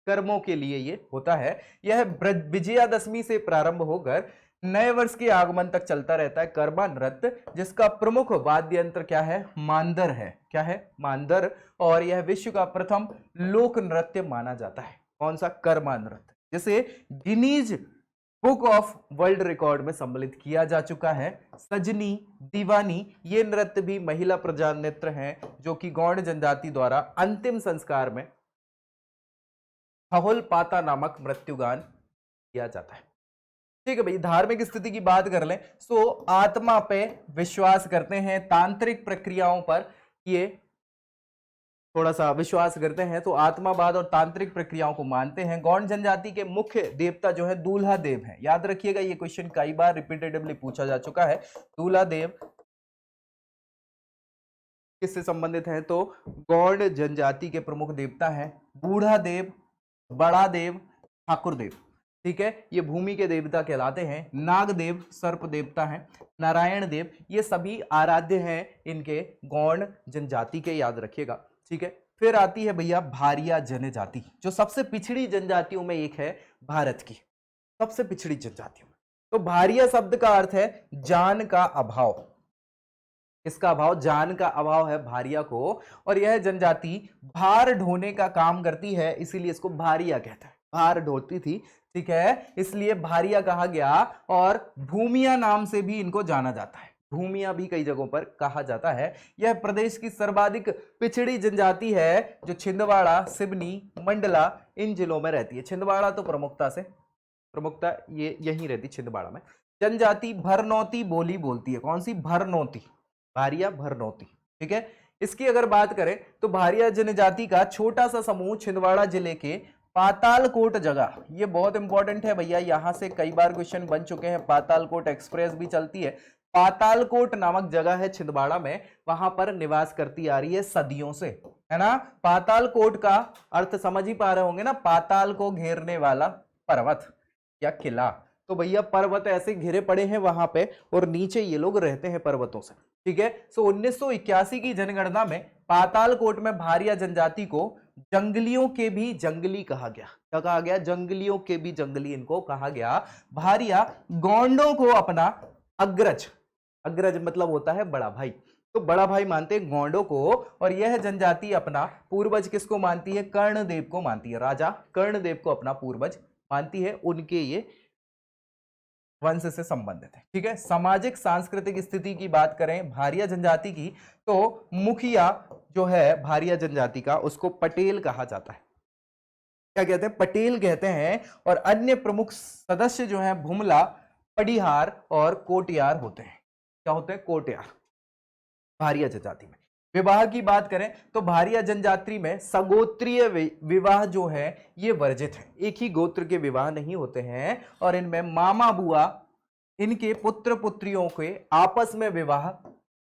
S1: कर्मों के लिए ये होता है। यह विजयादशमी से प्रारंभ होकर नए वर्ष के आगमन तक चलता रहता है कर्मा नृत्य, जिसका प्रमुख वाद्य यंत्र क्या है? मांदर है। क्या है? मांदर। और यह विश्व का प्रथम लोक नृत्य माना जाता है। कौन सा? कर्मा नृत्य, जिसे Guinness book of world record में सम्मिलित किया जा चुका है। सजनी, दीवानी, ये नृत्य भी महिला प्रधान नृत्य हैं, जो कि गौड़ जनजाति द्वारा अंतिम संस्कार में हहुल पाता नामक मृत्युगान किया जाता है। ठीक है भाई, धार्मिक स्थिति की बात कर लें तो आत्मा पे विश्वास करते हैं, तांत्रिक प्रक्रियाओं पर ये थोड़ा सा विश्वास करते हैं, तो आत्मावाद और तांत्रिक प्रक्रियाओं को मानते हैं। गौड़ जनजाति के मुख्य देवता जो है दूल्हा देव है। याद रखिएगा, ये क्वेश्चन कई बार रिपीटेटिवली पूछा जा चुका है। दूल्हा देव किससे संबंधित है? तो गौड़ जनजाति के प्रमुख देवता हैं बूढ़ा देव, बड़ा देव, ठाकुर देव। ठीक है, ये भूमि के देवता कहलाते हैं। नाग देव सर्प देवता हैं। नारायण देव, ये सभी आराध्य हैं इनके गौड़ जनजाति के, याद रखिएगा। ठीक है, फिर आती है भैया भारिया जनजाति, जो सबसे पिछड़ी जनजातियों में एक है भारत की, सबसे पिछड़ी जनजातियों में। तो भारिया शब्द का अर्थ है जान का अभाव। इसका अभाव, जान का अभाव है भारिया को। और यह जनजाति भार ढोने का काम करती है, इसीलिए इसको भारिया कहता है। भार ढोती थी, ठीक है, इसलिए भारिया कहा गया। और भूमिया नाम से भी इनको जाना जाता है, भूमिया भी कई जगहों पर कहा जाता है। यह प्रदेश की सर्वाधिक पिछड़ी जनजाति है, जो छिंदवाड़ा, सिवनी, मंडला इन जिलों में रहती है। छिंदवाड़ा तो प्रमुखता ये यहीं रहती, छिंदवाड़ा में। जनजाति भरनौती बोली बोलती है। कौन सी? भरनौती, भारिया भरनौती। ठीक है, इसकी अगर बात करें तो भारिया जनजाति का छोटा सा समूह छिंदवाड़ा जिले के पातालकोट जगह, ये बहुत इंपॉर्टेंट है भैया, यहां से कई बार क्वेश्चन बन चुके हैं। पातालकोट एक्सप्रेस भी चलती है। पातालकोट नामक जगह है छिंदवाड़ा में, वहां पर निवास करती आ रही है सदियों से, है ना। पातालकोट का अर्थ समझ ही पा रहे होंगे ना, पाताल को घेरने वाला पर्वत या किला। तो भैया पर्वत ऐसे घिरे पड़े हैं वहां पे और नीचे ये लोग रहते हैं पर्वतों से, ठीक है। सो 1981 की जनगणना में पातालकोट में भारिया जनजाति को जंगलियों के भी जंगली कहा गया। क्या कहा गया? जंगलियों के भी जंगली इनको कहा गया। भारिया गोंडों को अपना अग्रज, अग्रज मतलब होता है बड़ा भाई, तो बड़ा भाई मानते हैं गोंडों को, और यह जनजाति अपना पूर्वज किसको मानती है? कर्णदेव को मानती है। राजा कर्णदेव को अपना पूर्वज मानती है, उनके ये वंश से संबंधित है, ठीक है। सामाजिक सांस्कृतिक स्थिति की बात करें भारिया जनजाति की, तो मुखिया जो है भारिया जनजाति का, उसको पटेल कहा जाता है। क्या कहते हैं? पटेल कहते हैं। और अन्य प्रमुख सदस्य जो हैं भुमला, पडिहार और कोटियार होते हैं। क्या होते हैं? कोटियार भारिया जनजाति में। विवाह की बात करें तो भारिया जनजाति में सगोत्रीय विवाह जो है ये वर्जित है। एक ही गोत्र के विवाह नहीं होते हैं, और इनमें मामा बुआ इनके पुत्र पुत्रियों के आपस में विवाह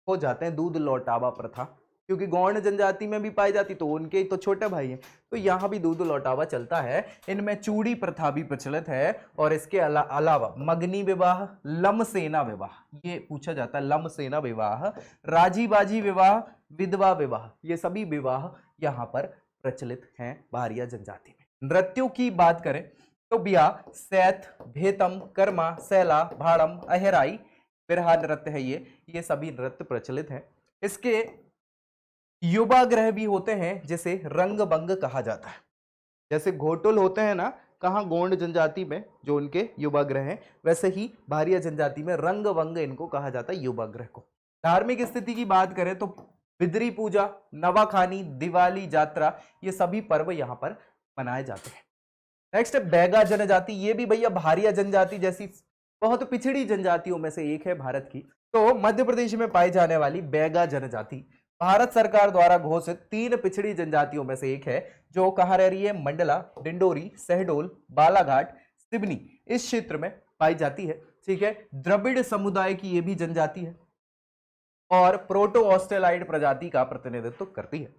S1: हो जाते हैं। दूध लौटावा प्रथा क्योंकि गौड़ जनजाति में भी पाई जाती, तो उनके ही तो छोटे भाई हैं, तो यहां भी दूध लौटावा चलता है। इनमें चूड़ी प्रथा भी प्रचलित है, और इसके अलावा मगनी विवाह, लमसेना विवाह, ये पूछा जाता है, लमसेना विवाह, राजी बाजी विवाह, विधवा विवाह, ये सभी विवाह यहाँ पर प्रचलित हैं भारिया जनजाति में। नृत्यों की बात करें तो बिया, सैथ, भेतम, कर्मा, सैला, भाड़म, अहराई, बिरहा नृत्य है ये सभी नृत्य प्रचलित हैं। इसके युवा ग्रह भी होते हैं जिसे रंगभंग कहा जाता है। जैसे घोटुल होते हैं ना कहाँ? गोंड जनजाति में जो उनके युवा ग्रह हैं, वैसे ही भारिया जनजाति में रंगभंग इनको कहा जाता है, युवा ग्रह को। धार्मिक स्थिति की बात करें तो बिदरी पूजा, नवाखानी, दिवाली, यात्रा, ये सभी पर्व यहाँ पर मनाए जाते हैं। नेक्स्ट है बैगा जनजाति। ये भी भैया भारिया जनजाति जैसी बहुत पिछड़ी जनजातियों में से एक है भारत की। तो मध्य प्रदेश में पाई जाने वाली बैगा जनजाति भारत सरकार द्वारा घोषित 3 पिछड़ी जनजातियों में से एक है, जो कहाँ रह रही है? मंडला, डिंडोरी, शहडोल, बालाघाट, सिवनी, इस क्षेत्र में पाई जाती है, ठीक है। द्रविड़ समुदाय की ये भी जनजाति है और प्रोटो ऑस्ट्रेलाइड प्रजाति का प्रतिनिधित्व करती है।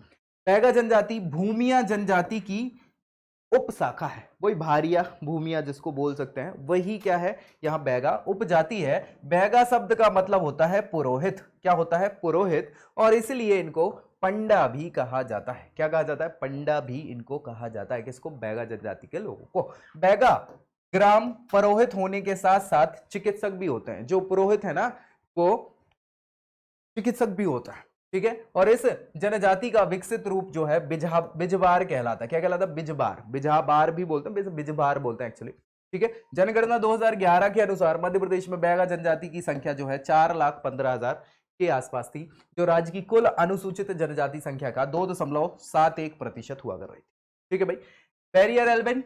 S1: बैगा जनजाति भूमिया जनजाति की उपशाखा है, वही भारिया भूमिया जिसको बोल सकते हैं, वही क्या है? यहाँ बैगा उपजाति है। बैगा शब्द का मतलब होता है पुरोहित। क्या होता है? पुरोहित। और इसलिए इनको पंडा भी कहा जाता है। क्या कहा जाता है? पंडा भी इनको कहा जाता है। किसको? बैगा जनजाति के लोगों को। बैगा ग्राम पुरोहित होने के साथ साथ चिकित्सक भी होते हैं। जो पुरोहित है ना वो चिकित्सक भी होता है, ठीक है। और इस जनजाति का विकसित रूप जो है बिजबार कहलाता है। क्या कहलाता है? बिजबार, बिजहाबार भी बोलते हैं, बिजबार बोलते हैं एक्चुअली, ठीक है। जनगणना 2011 के अनुसार मध्य प्रदेश में बैगा जनजाति की संख्या जो है 4,15,000 के आसपास थी, जो राज्य की कुल अनुसूचित जनजाति संख्या का 2.71% हुआ कर रही थी, ठीक है भाई। बैरियर एल्विन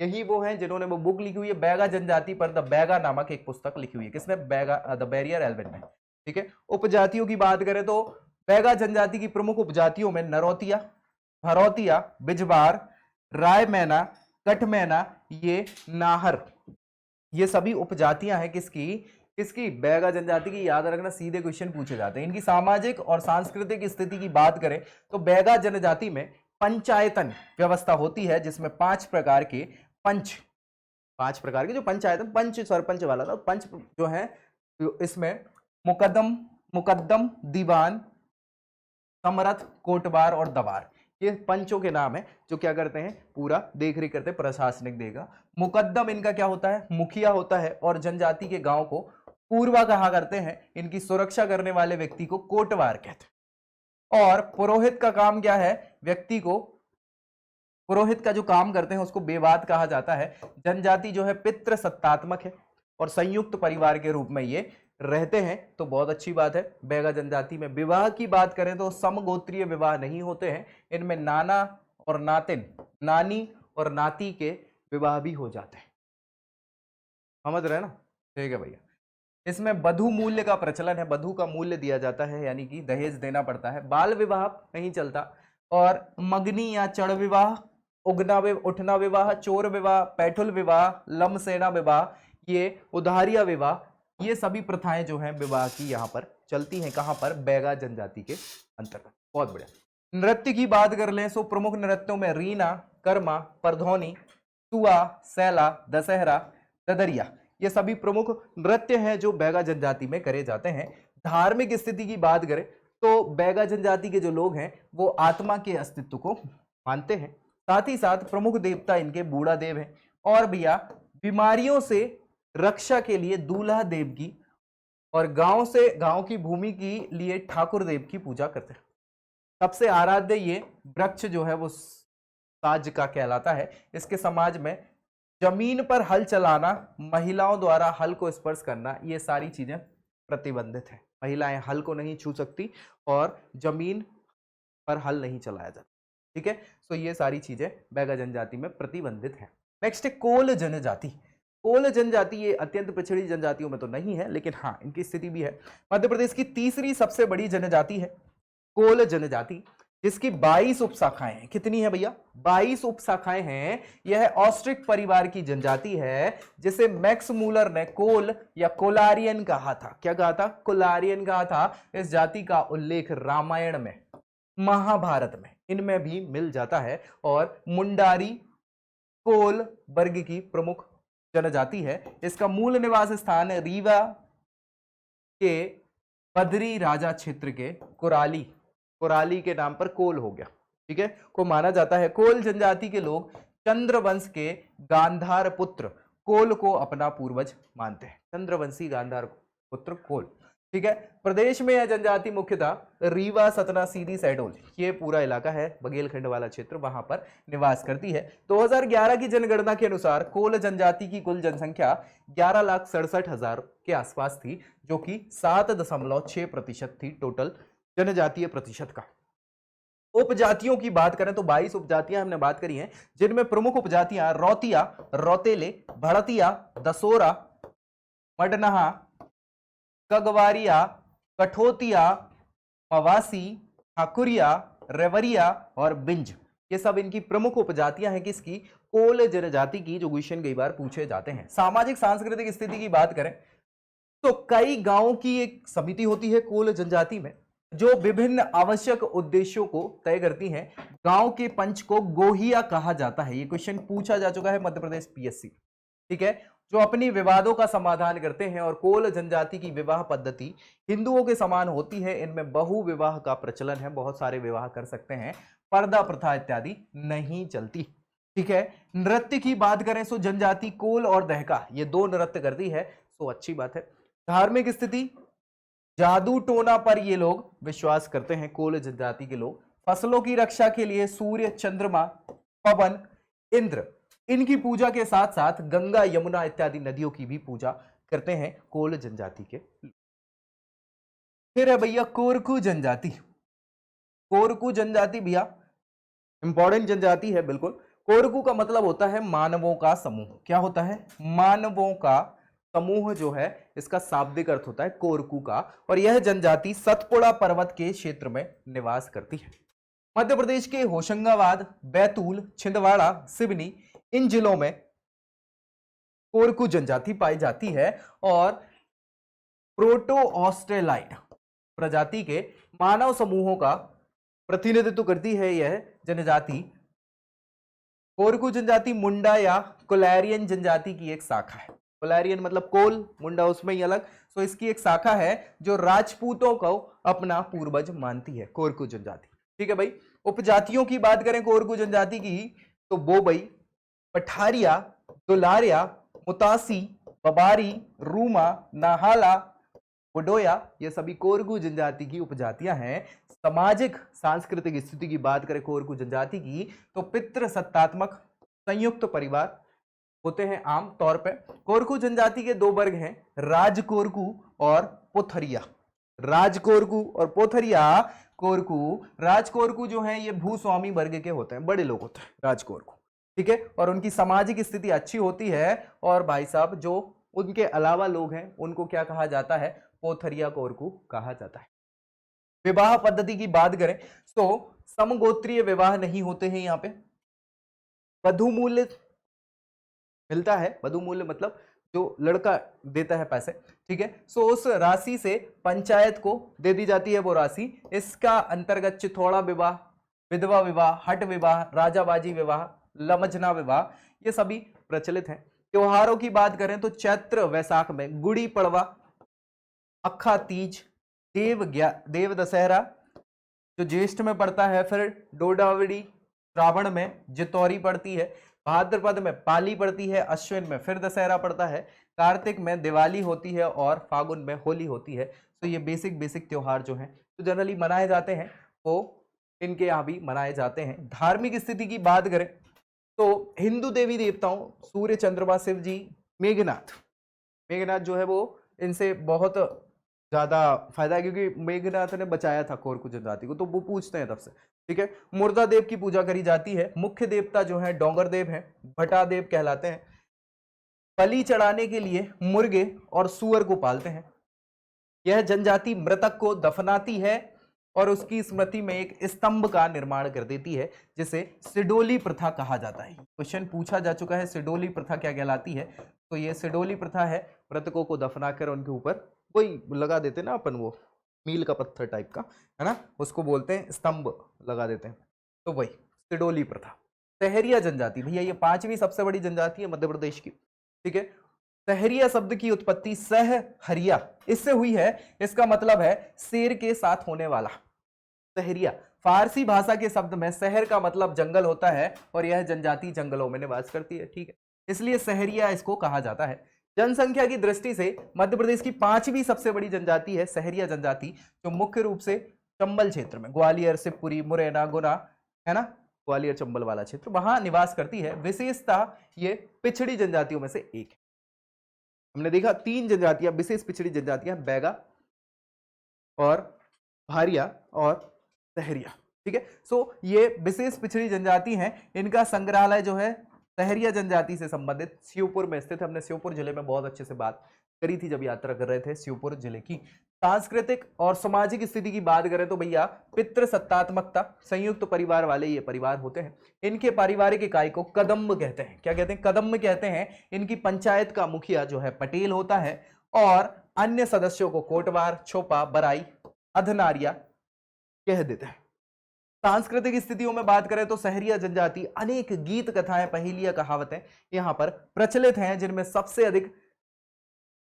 S1: यही वो हैं जिन्होंने वो बुक लिखी हुई है बैगा जनजाति पर, द बैगा नामक एक पुस्तक लिखी हुई है। किसने? बैगा, द बैरियर एल्विन ने, ठीक है। उपजातियों की बात करें तो बैगा जनजाति की प्रमुख उपजातियों में नरौतिया, भरौतिया, बिजबार, रायमैना, कठमैना, ये नाहर, ये सभी उपजातियां हैं। किसकी? बैगा जनजाति की। याद रखना, सीधे क्वेश्चन पूछे जाते हैं। इनकी सामाजिक और सांस्कृतिक स्थिति की बात करें तो बैगा जनजाति में पंचायतन व्यवस्था होती है, जिसमें 5 प्रकार के जो पंचायतन, पंच सरपंच वाला था, पंच जो है इसमें मुकद्दम, दीवान, समरथ, कोटबार और दवार, ये पंचों के नाम है जो क्या करते हैं? पूरा देख रेख करते हैं, प्रशासनिक देगा। मुकद्दम इनका क्या होता है? मुखिया होता है। और जनजाति के गांव को पूर्वा कहा करते हैं। इनकी सुरक्षा करने वाले व्यक्ति को कोटवार कहते हैं। और पुरोहित का काम क्या है? पुरोहित का जो काम करते हैं उसको बेवाद कहा जाता है। जनजाति जो है पितृ सत्तात्मक है और संयुक्त परिवार के रूप में ये रहते हैं, तो बहुत अच्छी बात है। बैगा जनजाति में विवाह की बात करें तो समगोत्रीय विवाह नहीं होते हैं। इनमें नाना और नातिन, नानी और नाती के विवाह भी हो जाते हैं। समझ रहे हैं ना? ठीक है भैया। इसमें वधु मूल्य का प्रचलन है, वधु का मूल्य दिया जाता है, यानी कि दहेज देना पड़ता है। बाल विवाह नहीं चलता। और मगनी या चढ़ विवाह उठना विवाह, चोर विवाह, पैठुल विवाह, लमसेना विवाह, ये उधारिया विवाह, ये सभी प्रथाएं जो हैं विवाह की यहाँ पर चलती हैं। कहाँ पर? बैगा जनजाति के अंतर्गत। बहुत बढ़िया। नृत्य की बात कर लें तो प्रमुख नृत्यों में रीना, कर्मा, परधौनी, तुआ, सैला, दशहरा, ददरिया, ये सभी प्रमुख नृत्य हैं जो बैगा जनजाति में करे जाते हैं। धार्मिक स्थिति की बात करें तो बैगा जनजाति के जो लोग हैं वो आत्मा के अस्तित्व को मानते हैं। साथ ही साथ प्रमुख देवता इनके बूढ़ा देव हैं। और भैया बीमारियों से रक्षा के लिए दूल्हा देव की और गांव की भूमि के लिए ठाकुर देव की पूजा करते हैं। सबसे आराध्य ये वृक्ष जो है वो साज का कहलाता है। इसके समाज में जमीन पर हल चलाना, महिलाओं द्वारा हल को स्पर्श करना, ये सारी चीजें प्रतिबंधित है। महिलाएं हल को नहीं छू सकती और जमीन पर हल नहीं चलाया जाता। ठीक है, तो ये सारी चीजें बैगा जनजाति में प्रतिबंधित है। नेक्स्ट है कोल जनजाति। कोल जनजाति ये अत्यंत पिछड़ी जनजातियों में तो नहीं है, लेकिन हाँ इनकी स्थिति भी है। मध्य प्रदेश की तीसरी सबसे बड़ी जनजाति है कोल जनजाति, जिसकी 22 उपशाखाएं हैं। कितनी है भैया? 22 उपशाखाएं हैं। यह ऑस्ट्रिक परिवार की जनजाति है, जिसे मैक्स मूलर ने कोल या कोलारियन कहा था। क्या कहा था? कोलारियन कहा था। इस जाति का उल्लेख रामायण में, महाभारत में, इनमें भी मिल जाता है। और मुंडारी कोल वर्ग की प्रमुख जनजाति है। इसका मूल निवास स्थान रीवा के बद्री राजा क्षेत्र के कुराली के नाम पर कोल हो गया। ठीक है, को माना जाता है। कोल जनजाति के लोग चंद्रवंश के गांधार पुत्र कोल को अपना पूर्वज मानते हैं। चंद्रवंशी गांधार पुत्र कोल। ठीक है, प्रदेश में यह जनजाति मुख्यतः रीवा, सतना, सीधी, शहडोल, ये पूरा इलाका है, बघेलखंड वाला क्षेत्र, वहां पर निवास करती है। 2011 की जनगणना के अनुसार कोल जनजाति की कुल जनसंख्या 11,67,000 के आसपास थी, जो कि 7.6% थी टोटल जनजातीय प्रतिशत का। उपजातियों की बात करें तो 22 उपजातियां हमने बात करी हैं, जिनमें प्रमुख उपजातियां रौतिया, रौतेले, भड़तिया, दसोरा, मडनहा, कगवारिया, कठोतिया, मवासी, ठाकुरिया, रेवरिया और बिंज, ये सब इनकी प्रमुख उपजातियां हैं। किसकी? कोल जनजाति की, जो क्वेश्चन कई बार पूछे जाते हैं। सामाजिक सांस्कृतिक स्थिति की बात करें तो कई गांवों की एक समिति होती है कोल जनजाति में, जो विभिन्न आवश्यक उद्देश्यों को तय करती हैं। गांव के पंच को गोहिया कहा जाता है। ये क्वेश्चन पूछा जा चुका है मध्य प्रदेश पीएससी। ठीक है, जो अपनी विवादों का समाधान करते हैं। और कोल जनजाति की विवाह पद्धति हिंदुओं के समान होती है। इनमें बहु विवाह का प्रचलन है, बहुत सारे विवाह कर सकते हैं, पर्दा प्रथा इत्यादि नहीं चलती। ठीक है, नृत्य की बात करें तो जनजाति कोल और दहका ये दो नृत्य करती है, तो अच्छी बात है। धार्मिक स्थिति, जादू टोना पर ये लोग विश्वास करते हैं कोल जनजाति के लोग। फसलों की रक्षा के लिए सूर्य, चंद्रमा, पवन, इंद्र, इनकी पूजा के साथ साथ गंगा, यमुना इत्यादि नदियों की भी पूजा करते हैं कोल जनजाति के। फिर है भैया कोरकू जनजाति। कोरकू जनजाति भैया इंपॉर्टेंट जनजाति है बिल्कुल। कोरकू का मतलब होता है मानवों का समूह। क्या होता है? मानवों का समूह जो है, इसका शाब्दिक अर्थ होता है कोरकू का। और यह जनजाति सतपुड़ा पर्वत के क्षेत्र में निवास करती है। मध्य प्रदेश के होशंगाबाद, बैतूल, छिंदवाड़ा, सिवनी, इन जिलों में कोरकू जनजाति पाई जाती है। और प्रोटो ऑस्ट्रेलाइड प्रजाति के मानव समूहों का प्रतिनिधित्व करती है यह जनजाति। कोरकू जनजाति मुंडा या कोलैरियन जनजाति की एक शाखा है। कोलैरियन मतलब कोल, मुंडा उसमें ही अलग। सो इसकी एक शाखा है जो राजपूतों को अपना पूर्वज मानती है, कोरकू जनजाति। ठीक है भाई। उपजातियों की बात करें कोरकू जनजाति की तो बोबई, पठारिया, दुलारिया, मुतासी, बबारी, रूमा, नाहाला, बुडोया, ये सभी कोरकू जनजाति की उपजातियां हैं। सामाजिक सांस्कृतिक स्थिति की बात करें कोरकू जनजाति की तो पितृसत्तात्मक संयुक्त परिवार होते हैं आम तौर पे। कोरकू जनजाति के दो वर्ग हैं, राजकोरकू और पोथरिया। राजकोरकू और पोथरिया कोरकू। राजकोरकू जो है ये भूस्वामी वर्ग के होते हैं, बड़े लोग होते हैं राजकोरकू। ठीक है, और उनकी सामाजिक स्थिति अच्छी होती है। और भाई साहब जो उनके अलावा लोग हैं उनको क्या कहा जाता है? पोथरिया कोरकू कहा जाता है। विवाह पद्धति की बात करें तो समगोत्रीय विवाह नहीं होते हैं यहाँ पे। वधु मूल्य मिलता है। वधु मूल्य मतलब जो लड़का देता है पैसे, ठीक है। सो उस राशि से पंचायत को दे दी जाती है वो राशि। इसका अंतर्गत चिथौड़ा विवाह, विधवा विवाह, हट विवाह, राजाबाजी विवाह, लमजना विवाह, ये सभी प्रचलित हैं। त्योहारों की बात करें तो चैत्र वैसाख में गुड़ी पड़वा, अक्खा तीज, देव दशहरा जो ज्येष्ठ में पड़ता है, फिर डोडावड़ी श्रावण में, जितौरी पड़ती है, भाद्रपद में पाली पड़ती है, अश्विन में फिर दशहरा पड़ता है, कार्तिक में दिवाली होती है और फागुन में होली होती है। तो ये बेसिक त्योहार जो हैं तो जनरली मनाए जाते हैं, वो इनके यहाँ भी मनाए जाते हैं। धार्मिक स्थिति की बात करें तो हिंदू देवी देवताओं सूर्य, चंद्रमा, शिव जी, मेघनाथ जो है वो इनसे बहुत ज्यादा फायदा है, क्योंकि मेघनाथ ने बचाया था कोरकू जनजाति को, तो वो पूछते हैं तब से, ठीक है। मुर्दा देव की पूजा करी जाती है। मुख्य देवता जो है डोंगर देव हैं, भटा देव कहलाते हैं। बलि चढ़ाने के लिए मुर्गे और सुअर को पालते हैं। यह जनजाति मृतक को दफनाती है और उसकी स्मृति में एक स्तंभ का निर्माण कर देती है, जिसे सिडोली प्रथा कहा जाता है। क्वेश्चन पूछा जा चुका है, सिडोली प्रथा क्या कहलाती है? तो ये सिडोली प्रथा है, मृतकों को दफनाकर उनके ऊपर वही लगा देते ना अपन, वो मील का पत्थर टाइप का, है ना, उसको बोलते हैं स्तंभ लगा देते हैं, तो वही सिडोली प्रथा। सहरिया जनजाति, भैया ये 5वीं सबसे बड़ी जनजाति है मध्य प्रदेश की, ठीक है। सहरिया शब्द की उत्पत्ति सह हरिया इससे हुई है। इसका मतलब है शेर के साथ होने वाला। सहरिया फारसी भाषा के शब्द में शहर का मतलब जंगल होता है और यह जनजाति जंगलों में निवास करती है, ठीक है, इसलिए सहरिया इसको कहा जाता है। जनसंख्या की दृष्टि से मध्य प्रदेश की 5वीं सबसे बड़ी जनजाति है सहरिया जनजाति, जो मुख्य रूप से चंबल क्षेत्र में, ग्वालियर, शिवपुरी, मुरैना, गुना, है ना, ग्वालियर चंबल वाला क्षेत्र, वहां निवास करती है। विशेषता ये पिछड़ी जनजातियों में से एक है। हमने देखा 3 जनजातियां विशेष पिछड़ी जनजातियां, बैगा और भारिया और सहरिया, ठीक है। सो ये विशेष पिछड़ी जनजाति हैं। इनका संग्रहालय जो है सहरिया जनजाति से संबंधित शिवपुर में स्थित है। हमने शिवपुर जिले में बहुत अच्छे से बात करी थी जब यात्रा कर रहे थे शिवपुर जिले की। सांस्कृतिक और सामाजिक स्थिति की बात करें तो भैया पितृसत्तात्मकता, संयुक्त परिवार वाले ये परिवार होते हैं। इनके पारिवारिक इकाई को कदम्ब कहते हैं। क्या कहते हैं? कदम्ब कहते हैं। इनकी पंचायत का मुखिया जो है पटेल होता है और अन्य सदस्यों को कोटवार, छोपा, बराई, अधनारिया कह देते हैं। सांस्कृतिक स्थितियों में बात करें तो सहरिया जनजाति अनेक गीत, कथाएं, पहेलियां, कहावतें यहां पर प्रचलित हैं, जिनमें सबसे अधिक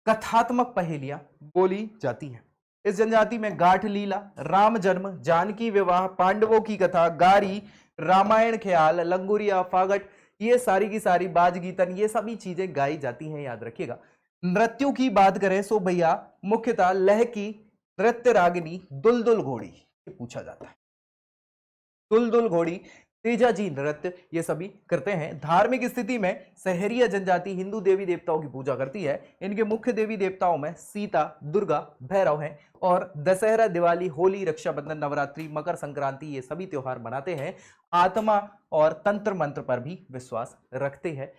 S1: कथात्मक पहेलियां बोली जाती हैं। इस जनजाति में गाठ लीला, राम जन्म, जानकी विवाह, पांडवों की कथा, गारी, रामायण ख्याल, लंगुरिया, फागट, ये सारी की सारी, बाज गीतन, ये सभी चीजें गाई जाती हैं, याद रखिएगा। नृत्यों की बात करें सो भैया मुख्यतः लह की नृत्य रागिनी दुलदुल घोड़ी पूछा जाता है। दुलदुल घोड़ी, तेजाजी नृत्य, ये सभी करते हैं। धार्मिक स्थिति में सहरिया जनजाति हिंदू देवी देवताओं की पूजा करती है। इनके मुख्य देवी देवताओं में सीता, दुर्गा, भैरव हैं और दशहरा, दिवाली, होली, रक्षाबंधन, नवरात्रि, मकर संक्रांति ये सभी त्योहार मनाते हैं। आत्मा और तंत्र मंत्र पर भी विश्वास रखते हैं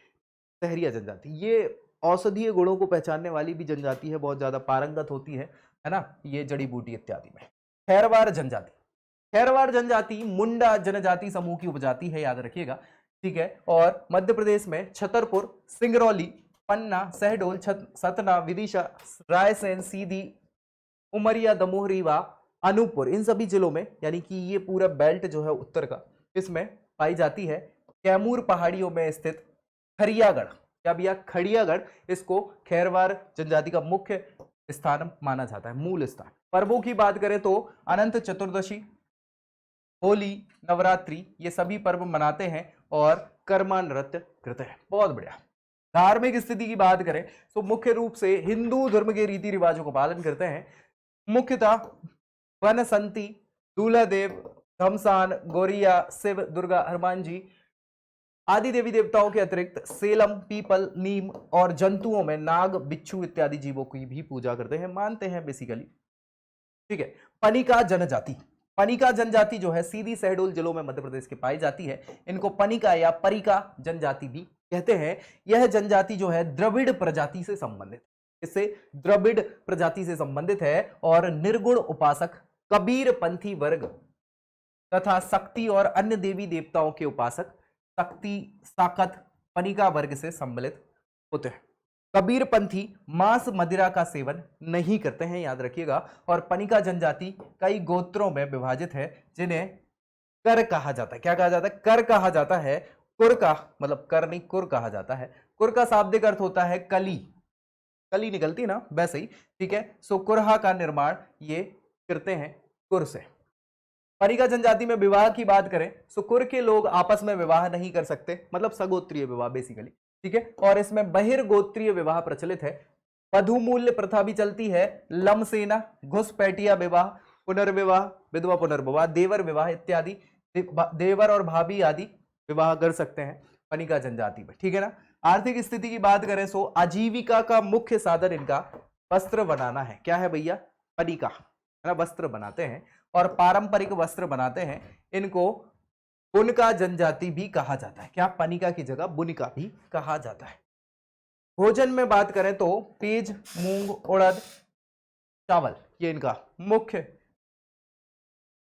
S1: सहरिया जनजाति। ये औषधीय गुणों को पहचानने वाली भी जनजाति है, बहुत ज्यादा पारंगत होती है ना, ये जड़ी बूटी इत्यादि में। खैरवार जनजाति, खैरवार जनजाति मुंडा जनजाति समूह की उपजाति है, याद रखिएगा, ठीक है। और मध्य प्रदेश में छतरपुर, सिंगरौली, पन्ना, शहडोल, सतना, विदिशा, रायसेन, सीधी, उमरिया, दमोह, रीवा, अनूपपुर, इन सभी जिलों में, यानी कि ये पूरा बेल्ट जो है उत्तर का, इसमें पाई जाती है। कैमूर पहाड़ियों में स्थित खड़ियागढ़, क्या भैया? खड़ियागढ़, इसको खैरवार जनजाति का मुख्य स्थान माना जाता है, मूल स्थान। पर्वों की बात करें तो अनंत चतुर्दशी, होली, नवरात्रि, ये सभी पर्व मनाते हैं और कर्मा नृत्य करते हैं। बहुत बढ़िया। धार्मिक स्थिति की बात करें तो मुख्य रूप से हिंदू धर्म के रीति रिवाजों का पालन करते हैं। मुख्यतः वनसंती, दूल्हा देव, घमसान, गौरिया, शिव, दुर्गा, हनुमान जी आदि देवी देवताओं के अतिरिक्त सेलम, पीपल, नीम और जंतुओं में नाग, बिच्छू इत्यादि जीवों की भी पूजा करते हैं, मानते हैं बेसिकली, ठीक है। पनिका जनजाति, पनिका जनजाति जो है सीधी शहडोल जिलों में मध्य प्रदेश के पाई जाती है। इनको पनिका या परिका जनजाति भी कहते हैं। यह जनजाति जो है द्रविड़ प्रजाति से संबंधित, इससे द्रविड़ प्रजाति से संबंधित है और निर्गुण उपासक, कबीर पंथी वर्ग तथा शक्ति और अन्य देवी देवताओं के उपासक शक्ति, साकत, पनिका वर्ग से सम्मिलित होते हैं। कबीरपंथी मांस मदिरा का सेवन नहीं करते हैं, याद रखिएगा। और पनिका जनजाति कई गोत्रों में विभाजित है जिन्हें कर कहा जाता है। क्या कहा जाता है? कर कहा जाता है। कुर का मतलब कर नहीं, कुर कहा जाता है। कुर का शाब्दिक अर्थ होता है कली, कली निकलती ना, वैसे ही, ठीक है। सो कुरहा का निर्माण ये करते हैं कुर से। पनिका जनजाति में विवाह की बात करें तो कुर के लोग आपस में विवाह नहीं कर सकते, मतलब सगोत्रीय विवाह बेसिकली, ठीक है। और इसमें बहिर्गोत्रीय विवाह प्रचलित है। वधूमूल्य प्रथा भी चलती है। लमसेना, घुसपैठिया विवाह, पुनर्विवाह, विधवा पुनर्विवाह, देवर विवाह इत्यादि, देवर और भाभी आदि विवाह कर सकते हैं पनिका जनजाति में, ठीक है ना। आर्थिक स्थिति की बात करें तो आजीविका का मुख्य साधन इनका वस्त्र बनाना है। क्या है भैया? पनिका, है ना, वस्त्र बनाते हैं और पारंपरिक वस्त्र बनाते हैं। इनको बुनका जनजाति भी कहा जाता है। क्या? पनिका की जगह बुनिका भी कहा जाता है। भोजन में बात करें तो पेज, मूंग, उड़द, चावल ये इनका मुख्य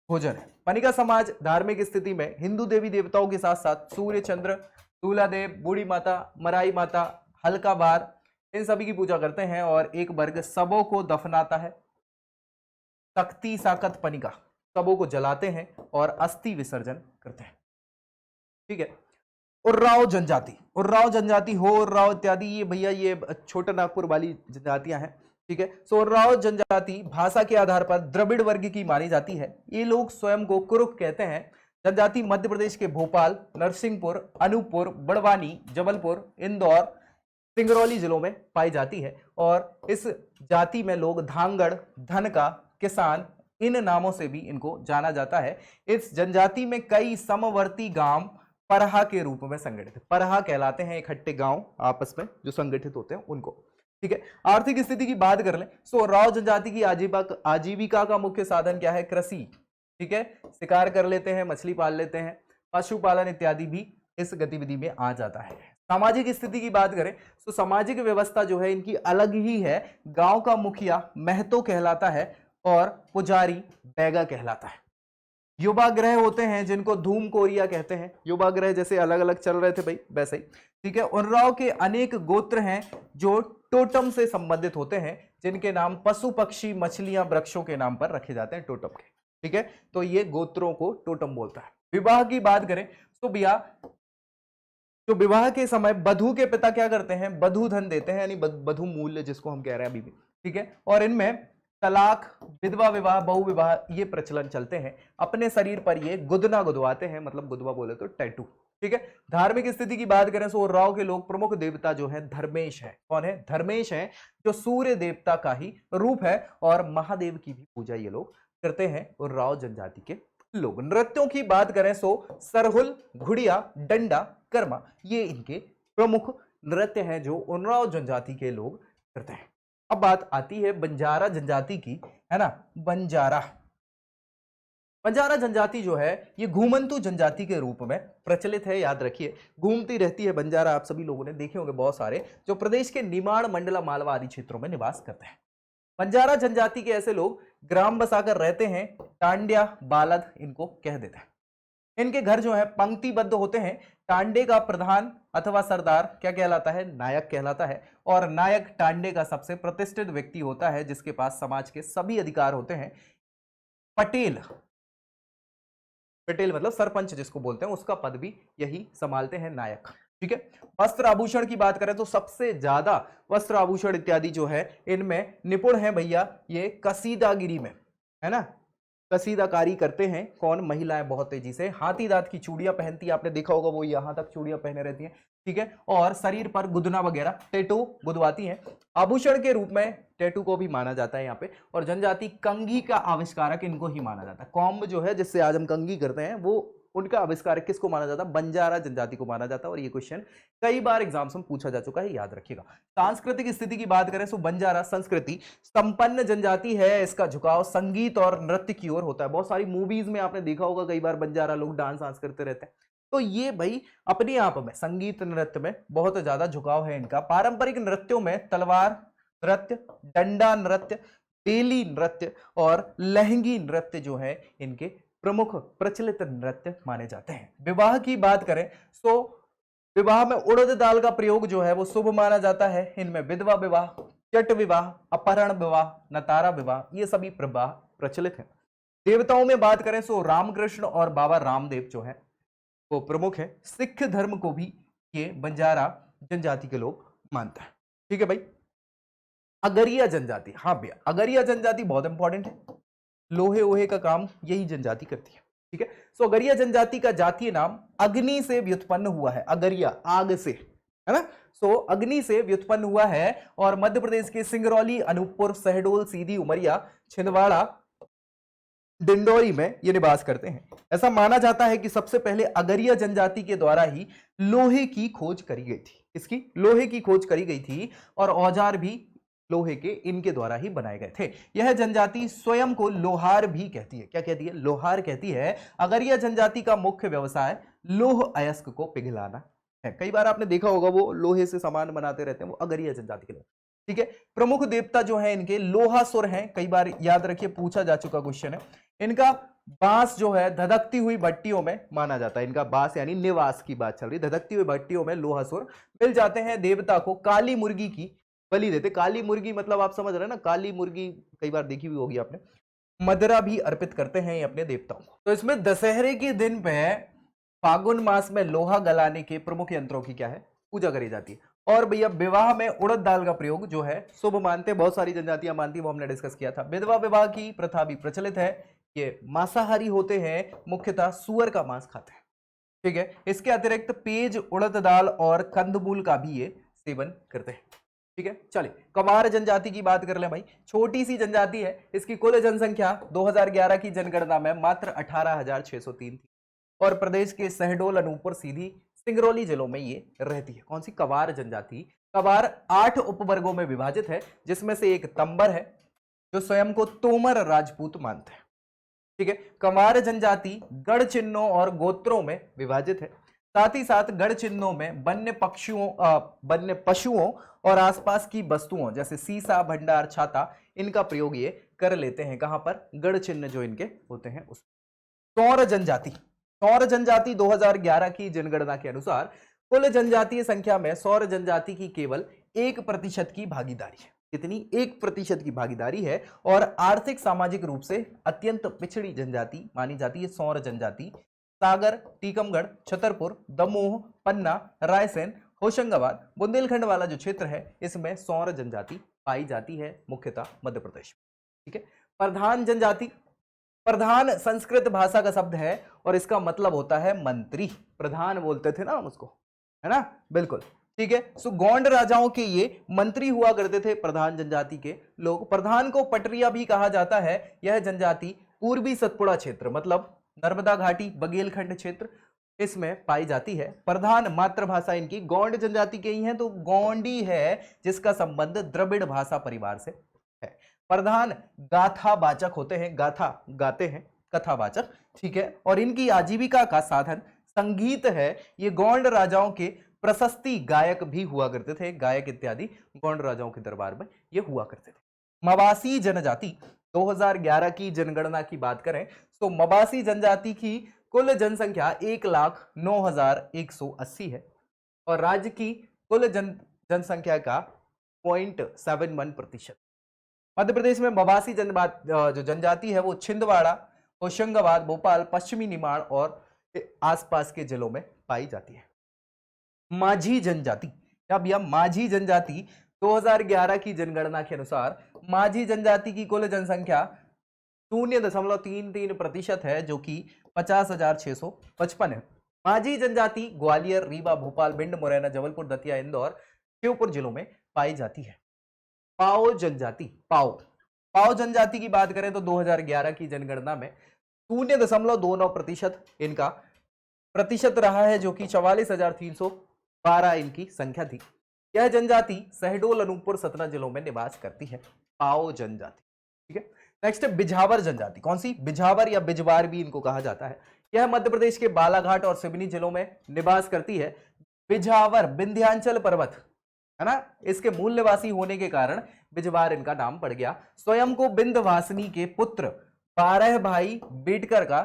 S1: भोजन है। पनिका समाज धार्मिक स्थिति में हिंदू देवी देवताओं के साथ साथ सूर्य, चंद्र, दूलादेव, बूढ़ी माता, मराई माता, हल्का बार, इन सभी की पूजा करते हैं। और एक वर्ग सबों को दफनाता है। शक्ति, साकत, पनिका सबों को जलाते हैं और अस्थि विसर्जन करते हैं, ठीक है। उर्राव जनजाति, उर्राव जनजाति, हो उर्राव इत्यादि, ये भैया ये छोटा नागपुर वाली जनजातियां हैं, ठीक है। सो उर्राव जनजाति भाषा के आधार पर द्रविड़ वर्ग की मानी जाती है। ये लोग स्वयं को कुरुक कहते हैं। जनजाति मध्य प्रदेश के भोपाल, नरसिंहपुर, अनूपपुर, बड़वानी, जबलपुर, इंदौर, सिंगरौली जिलों में पाई जाती है। और इस जाति में लोग धांगड़, धनका, किसान, इन नामों से भी इनको जाना जाता है। इस जनजाति में कई समवर्ती गांव परहा के रूप में संगठित, परहा कहलाते हैं इकट्ठे गांव आपस में जो संगठित होते हैं उनको, ठीक है। आर्थिक स्थिति की बात कर लें तो राव जनजाति की आजीविका का मुख्य साधन क्या है? कृषि, ठीक है। शिकार कर लेते हैं, मछली पाल लेते हैं, पशुपालन इत्यादि भी इस गतिविधि में आ जाता है। सामाजिक स्थिति की बात करें तो सामाजिक व्यवस्था जो है इनकी अलग ही है। गांव का मुखिया महतो कहलाता है और पुजारी बैगा कहलाता है। युवा ग्रह होते हैं जिनको धूम कोरिया कहते हैं। युवा ग्रह जैसे अलग अलग चल रहे थे भाई वैसे ही, ठीक है। उर्राव के अनेक गोत्र हैं जो टोटम से संबंधित होते हैं, जिनके नाम पशु, पक्षी, मछलियां, वृक्षों के नाम पर रखे जाते हैं टोटम के, ठीक है। तो ये गोत्रों को टोटम बोलता है। विवाह की बात करें तो भैया जो विवाह के समय वधू के पिता क्या करते हैं? वधू धन देते हैं, यानी वधू मूल्य जिसको हम कह रहे हैं अभी भी, ठीक है। और इनमें तलाक, विधवा विवाह, बहु विवाह ये प्रचलन चलते हैं। अपने शरीर पर ये गुदना गुदवाते हैं, मतलब गुदवा बोले तो टैटू, ठीक है। धार्मिक स्थिति की बात करें तो उर्राव के लोग प्रमुख देवता जो है धर्मेश है। कौन है? धर्मेश है, जो सूर्य देवता का ही रूप है। और महादेव की भी पूजा ये लोग करते हैं उर्राव जनजाति के लोग। नृत्यों की बात करें तो सरहुल, घुड़िया, डंडा, कर्मा ये इनके प्रमुख नृत्य हैं जो उर्राव जनजाति के लोग करते हैं। अब बात आती है बंजारा जनजाति की, है ना। बंजारा जनजाति जो है ये घूमंतु जनजाति के रूप में प्रचलित है। याद रखिए, घूमती रहती है बंजारा। आप सभी लोगों ने देखे होंगे बहुत सारे, जो प्रदेश के निमाड़, मंडला, मालवा आदि क्षेत्रों में निवास करते हैं। बंजारा जनजाति के ऐसे लोग ग्राम बसाकर रहते हैं। टांड्या, बालद इनको कह देते हैं। इनके घर जो है पंक्तिबद्ध होते हैं। टांडे का प्रधान अथवा सरदार क्या कहलाता है? नायक कहलाता है। और नायक टांडे का सबसे प्रतिष्ठित व्यक्ति होता है जिसके पास समाज के सभी अधिकार होते हैं। पटेल, पटेल मतलब सरपंच जिसको बोलते हैं, उसका पद भी यही संभालते हैं नायक, ठीक है। वस्त्र आभूषण की बात करें तो सबसे ज्यादा वस्त्र आभूषण इत्यादि जो है इनमें निपुण है भैया ये कसीदागिरी में, है ना। कसीदाकारी करते हैं कौन? महिलाएं बहुत तेजी से। हाथी दांत की चूड़ियां पहनती है, आपने देखा होगा वो यहां तक चूड़ियां पहने रहती हैं, ठीक है। और शरीर पर गुदना वगैरह टैटू गुदवाती हैं। आभूषण के रूप में टैटू को भी माना जाता है यहाँ पे। और जनजाति कंघी का आविष्कारक इनको ही माना जाता है। कॉम्ब जो है जिससे आज हम कंघी करते हैं वो उनका आविष्कारक किसको माना जाता है? बंजारा जनजाति को माना जाता है। और ये क्वेश्चन कई बार एग्जाम्स में पूछा जा चुका है, याद रखिएगा। सांस्कृतिक स्थिति की बात करें तो बंजारा संस्कृति संपन्न जनजाति है। इसका झुकाव संगीत और नृत्य की ओर होता है। बहुत सारी मूवीज में आपने देखा होगा कई बार बंजारा लोग डांस वांस करते रहते हैं। तो ये भाई अपने आप में संगीत नृत्य में बहुत ज्यादा झुकाव है इनका। पारंपरिक नृत्यों में तलवार नृत्य, डंडा नृत्य, बेली नृत्य और लहंगी नृत्य जो है इनके प्रमुख प्रचलित नृत्य माने जाते हैं। विवाह की बात करें तो विवाह में उड़द दाल का प्रयोग जो है वो शुभ माना जाता है। इनमें विधवा विवाह, चट विवाह, अपहरण विवाह, नतारा विवाह, ये सभी विवाह प्रचलित हैं। देवताओं में बात करें तो रामकृष्ण और बाबा रामदेव जो है वो प्रमुख है। सिख धर्म को भी ये बंजारा जनजाति के लोग मानते हैं। ठीक है भाई। अगरिया जनजाति, हाँ भैया अगरिया जनजाति बहुत इंपॉर्टेंट है, लोहे ओहे का काम यही जनजाति करती है। ठीक है। सो अगरिया जनजाति का जातीय नाम अग्नि से व्युत्पन्न हुआ है। अगरिया आग से, है ना। सो अग्नि से व्युत्पन्न हुआ है और मध्य प्रदेश के सिंगरौली, अनूपपुर, शहडोल, सीधी, उमरिया, छिंदवाड़ा, डिंडोरी में ये निवास करते हैं। ऐसा माना जाता है कि सबसे पहले अगरिया जनजाति के द्वारा ही लोहे की खोज करी गई थी। इसकी लोहे की खोज करी गई थी और औजार भी लोहे के इनके द्वारा ही बनाए गए थे। यह जनजाति स्वयं को लोहार भी कहती है। क्या कहती है? लोहार कहती है। अगरिया जनजाति का मुख्य व्यवसाय लोह अयस्क को पिघलाना है। कई बार आपने देखा होगा वो लोहे से सामान बनाते रहते हैं, वो अगरिया जनजाति के लोग। ठीक है। प्रमुख देवता जो है इनके लोहासुर हैं। कई बार याद रखिए, पूछा जा चुका क्वेश्चन है। इनका बांस जो है धधकती हुई भट्टियों में माना जाता है। इनका बांस यानी निवास की बात चल रही, धधकती हुई भट्टियों में लोहासुर मिल जाते हैं। देवता को काली मुर्गी की बलि देते। काली मुर्गी मतलब आप समझ रहे हैं ना, काली मुर्गी कई बार देखी हुई होगी आपने। मदरा भी अर्पित करते हैं अपने देवताओं को। तो इसमें दशहरे के दिन पे फागुन मास में लोहा गलाने के प्रमुख यंत्रों की क्या है? पूजा करी जाती है। और भैया विवाह में उड़द दाल का प्रयोग जो है शुभ मानते, बहुत सारी जनजातियां मानती, वो हमने डिस्कस किया था। विधवा विवाह की प्रथा भी प्रचलित है। ये मांसाहारी होते हैं, मुख्यतः सुअर का मांस खाते हैं। ठीक है। इसके अतिरिक्त पेज, उड़द दाल और कंदमूल का भी ये सेवन करते हैं। ठीक है। चलिए कमार जनजाति की बात कर ले भाई। छोटी सी जनजाति है। इसकी कुल जनसंख्या 2011 की जनगणना में मात्र 18,603 थी और प्रदेश के शहडोल, अनूपपुर, सीधी, सिंगरौली जिलों में ये रहती है। कौन सी? कवार जनजाति। कवार 8 उपवर्गों में विभाजित है, जिसमें से एक तंबर है जो स्वयं को तोमर राजपूत मानते हैं। ठीक है। कवार जनजाति गढ़ चिन्हों और गोत्रों में विभाजित है। साथ ही साथ गढ़ चिन्हों में वन्य पशुओं और आसपास की वस्तुओं जैसे सीसा, भंडार, छाता, इनका प्रयोग ये कर लेते हैं। कहां पर? गढ़ चिन्ह जो इनके होते हैं उस। सौर जनजाति। सौर जनजाति 2011 की जनगणना के अनुसार कुल जनजातीय संख्या में सौर जनजाति की केवल 1% की भागीदारी है। कितनी? 1% की भागीदारी है और आर्थिक सामाजिक रूप से अत्यंत पिछड़ी जनजाति मानी जाती है सौर जनजाति। सागर, टीकमगढ़, छतरपुर, दमोह, पन्ना, रायसेन, होशंगाबाद, बुंदेलखंड वाला जो क्षेत्र है इसमें सौर जनजाति पाई जाती है, मुख्यतः मध्य प्रदेश में। ठीक है। प्रधान जनजाति। प्रधान संस्कृत भाषा का शब्द है और इसका मतलब होता है मंत्री। प्रधान बोलते थे ना हम उसको, है ना। बिल्कुल ठीक है। सो गोंड राजाओं के ये मंत्री हुआ करते थे प्रधान जनजाति के लोग। प्रधान को पटरिया भी कहा जाता है। यह जनजाति पूर्वी सतपुड़ा क्षेत्र मतलब नर्मदा घाटी, बघेलखंड क्षेत्र इसमें पाई जाती है। प्रधान मातृभाषा इनकी गोंड जनजाति के ही है, तो गोंडी है जिसका संबंध द्रविड़ भाषा परिवार से है। प्रधान गाथावाचक होते हैं, गाथा गाते हैं, कथावाचक। ठीक है। और इनकी आजीविका का साधन संगीत है। ये गोंड राजाओं के प्रशस्ति गायक भी हुआ करते थे। गायक इत्यादि गोंड राजाओं के दरबार में ये हुआ करते थे। मवासी जनजाति 2011 की जनगणना की बात करें तो मवासी जनजाति की कुल जनसंख्या 1,09,180 है और राज्य की कुल जनसंख्या का 0.71%। मध्य प्रदेश में मवासी जो जनजाति है वो छिंदवाड़ा, होशंगाबाद, भोपाल, पश्चिमी निमाड़ और आसपास के जिलों में पाई जाती है। माझी जनजाति। क्या भैया? माझी जनजाति 2011 की जनगणना के अनुसार माझी जनजाति की कुल जनसंख्या 0.33% है, जो कि 50,655 है। माझी जनजाति ग्वालियर, रीवा, भोपाल, भिंड, मुरैना, जबलपुर, दतिया, इंदौर, श्योपुर जिलों में पाई जाती है। पाओ जनजाति। पाओ जनजाति की बात करें तो 2011 की जनगणना में 0.29% इनका प्रतिशत रहा है, जो कि 44,312 इनकी संख्या थी। यह जनजाति शहडोल, अनूपपुर, सतना जिलों में निवास करती है। पाओ जनजाति। ठीक है। नेक्स्ट है बिझावर जनजाति। कौन सी? बिझावर या बिजवार भी इनको कहा जाता है। यह मध्य प्रदेश के बालाघाट और सिवनी जिलों में निवास करती है। बिझावर विंध्याचल पर्वत है ना, इसके मूल निवासी होने के कारण बिजवार इनका नाम पड़ गया। स्वयं को विंध्यवासिनी के पुत्र 12 भाई बेटकर का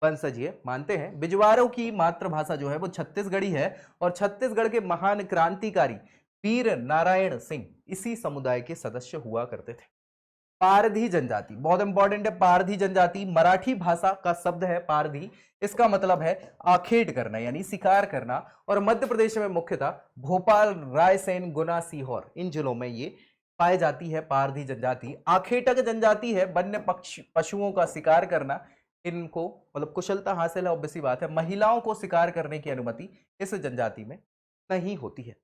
S1: वंशज ये मानते हैं। बिजवारों की मातृभाषा जो है वो छत्तीसगढ़ी है और छत्तीसगढ़ के महान क्रांतिकारी वीर नारायण सिंह इसी समुदाय के सदस्य हुआ करते थे। पारधी जनजाति बहुत इंपॉर्टेंट है। पारधी जनजाति मराठी भाषा का शब्द है पारधी। इसका मतलब है आखेट करना यानी शिकार करना। और मध्य प्रदेश में मुख्यतः भोपाल, रायसेन, गुना, सीहोर इन जिलों में ये पाई जाती है पारधी जनजाति। आखेटक जनजाति है वन्य पशुओं का शिकार करना। इनको मतलब कुशलता हासिल है, ऑब्वियसली बात है। महिलाओं को शिकार करने की अनुमति इस जनजाति में नहीं होती है।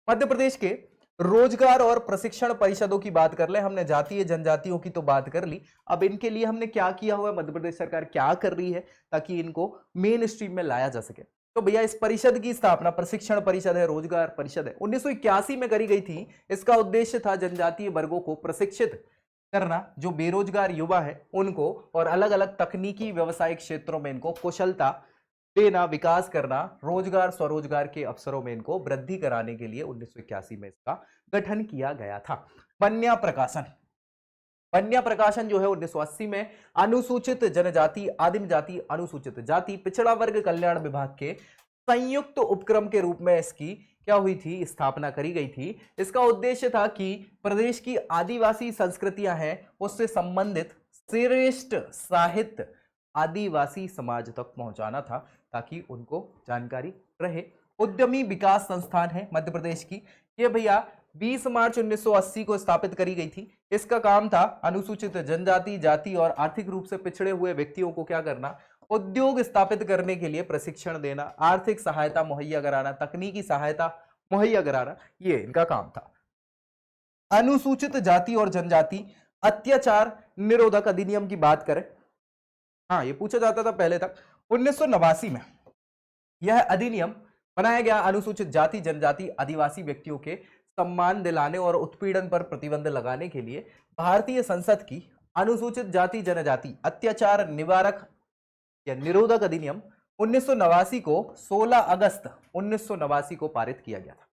S1: मध्य प्रदेश के रोजगार और प्रशिक्षण परिषदों की बात कर ले। हमने जातीय जनजातियों की तो बात कर ली। अब इनके लिए हमने क्या किया हुआ है, मध्य प्रदेश सरकार क्या कर रही है ताकि इनको मेन स्ट्रीम में लाया जा सके। तो भैया इस परिषद की स्थापना, प्रशिक्षण परिषद है, रोजगार परिषद है, 1981 में करी गई थी। इसका उद्देश्य था जनजातीय वर्गों को प्रशिक्षित करना, जो बेरोजगार युवा है उनको, और अलग अलग तकनीकी व्यवसायिक क्षेत्रों में इनको कुशलता देना, विकास करना, रोजगार स्वरोजगार के अवसरों में इनको वृद्धि कराने के लिए 1981 में इसका गठन किया गया था। बन्या प्रकाशन, बन्या प्रकाशन जो है 1980 में अनुसूचित जनजाति, आदिम जाति, अनुसूचित जाति, पिछड़ा वर्ग कल्याण विभाग के संयुक्त उपक्रम के रूप में इसकी क्या हुई थी, स्थापना करी गई थी। इसका उद्देश्य था कि प्रदेश की आदिवासी संस्कृतियां हैं उससे संबंधित श्रेष्ठ साहित्य आदिवासी समाज तक पहुंचाना था ताकि उनको जानकारी रहे। उद्यमी विकास संस्थान है मध्य प्रदेश की, ये भैया 20 मार्च 1980 को स्थापित करी गई थी। इसका काम था अनुसूचित जनजाति, जाति और आर्थिक रूप से पिछड़े हुए व्यक्तियों को क्या करना, उद्योग स्थापित करने के लिए प्रशिक्षण देना, आर्थिक सहायता मुहैया कराना, तकनीकी सहायता मुहैया कराना, ये इनका काम था। अनुसूचित जाति और जनजाति अत्याचार निरोधक अधिनियम की बात करें, हाँ ये पूछा जाता था पहले तक। 1989 में यह अधिनियम बनाया गया अनुसूचित जाति, जनजाति, आदिवासी व्यक्तियों के सम्मान दिलाने और उत्पीड़न पर प्रतिबंध लगाने के लिए। भारतीय संसद की अनुसूचित जाति जनजाति अत्याचार निवारक या निरोधक अधिनियम 1989 को 16 अगस्त 1989 को पारित किया गया था।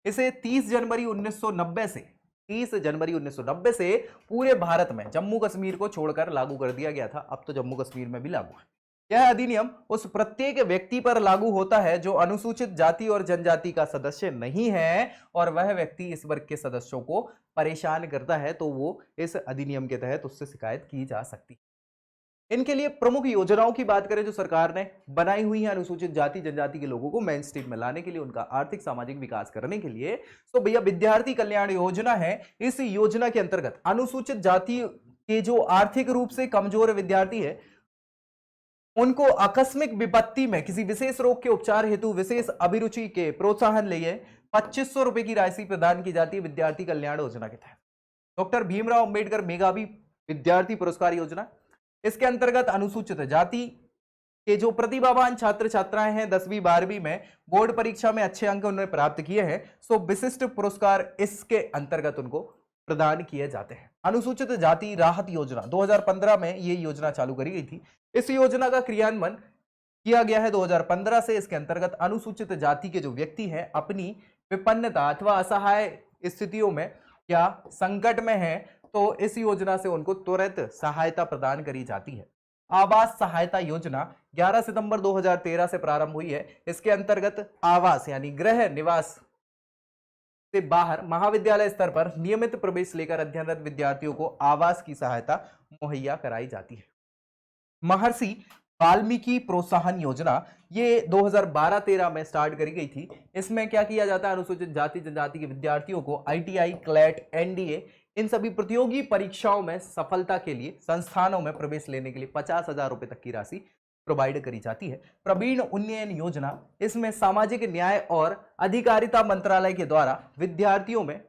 S1: इसे 30 जनवरी 1990 से पूरे भारत में जम्मू कश्मीर को छोड़कर लागू कर दिया गया था। अब तो जम्मू कश्मीर में भी लागू है। यह अधिनियम उस प्रत्येक व्यक्ति पर लागू होता है जो अनुसूचित जाति और जनजाति का सदस्य नहीं है और वह व्यक्ति इस वर्ग के सदस्यों को परेशान करता है तो वो इस अधिनियम के तहत उससे शिकायत की जा सकती है। इनके लिए प्रमुख योजनाओं की बात करें जो सरकार ने बनाई हुई है अनुसूचित जाति जनजाति के लोगों को मेन स्ट्रीम में लाने के लिए, उनका आर्थिक सामाजिक विकास करने के लिए, तो भैया विद्यार्थी कल्याण योजना है। इस योजना के अंतर्गत अनुसूचित जाति के जो आर्थिक रूप से कमजोर विद्यार्थी है उनको आकस्मिक विपत्ति में किसी विशेष रोग के उपचार हेतु विशेष अभिरुचि के प्रोत्साहन लिए 2500 रुपए की राशि प्रदान की जाती है विद्यार्थी कल्याण योजना के तहत। डॉक्टर भीमराव अंबेडकर मेधावी विद्यार्थी पुरस्कार योजना, इसके अंतर्गत अनुसूचित जाति के जो प्रतिभावान छात्र छात्राएं हैं 10वीं 12वीं में बोर्ड परीक्षा में अच्छे अंक उन्होंने प्राप्त किए हैं, सो विशिष्ट पुरस्कार इसके अंतर्गत उनको प्रदान किए जाते हैं। अनुसूचित जाति राहत योजना 2015 में ये योजना चालू करी गई थी। इस योजना का क्रियान्वयन किया गया है 2015 से। इसके अंतर्गत अनुसूचित जाति के जो व्यक्ति हैं अपनी विपन्नता अथवा असहाय स्थितियों में या संकट में हैं तो इस योजना से उनको तुरंत सहायता प्रदान करी जाती है। आवास सहायता योजना 11 सितंबर 2013 से प्रारंभ हुई है। इसके अंतर्गत आवास यानी गृह निवास से बाहर महाविद्यालय स्तर पर नियमित प्रवेश लेकर अध्ययनरत विद्यार्थियों को आवास की सहायता मुहैया कराई जाती है। महर्षि वाल्मीकि प्रोत्साहन योजना ये 2012-13 में स्टार्ट करी गई थी। इसमें क्या किया जाता है, अनुसूचित जाति जनजाति के विद्यार्थियों को ITI, क्लैट, NDA इन सभी प्रतियोगी परीक्षाओं में सफलता के लिए संस्थानों में प्रवेश लेने के लिए 50,000 रुपए तक की राशि प्रोवाइड करी जाती है। प्रवीण उन्नयन योजना, इसमें सामाजिक न्याय और अधिकारिता मंत्रालय के द्वारा विद्यार्थियों में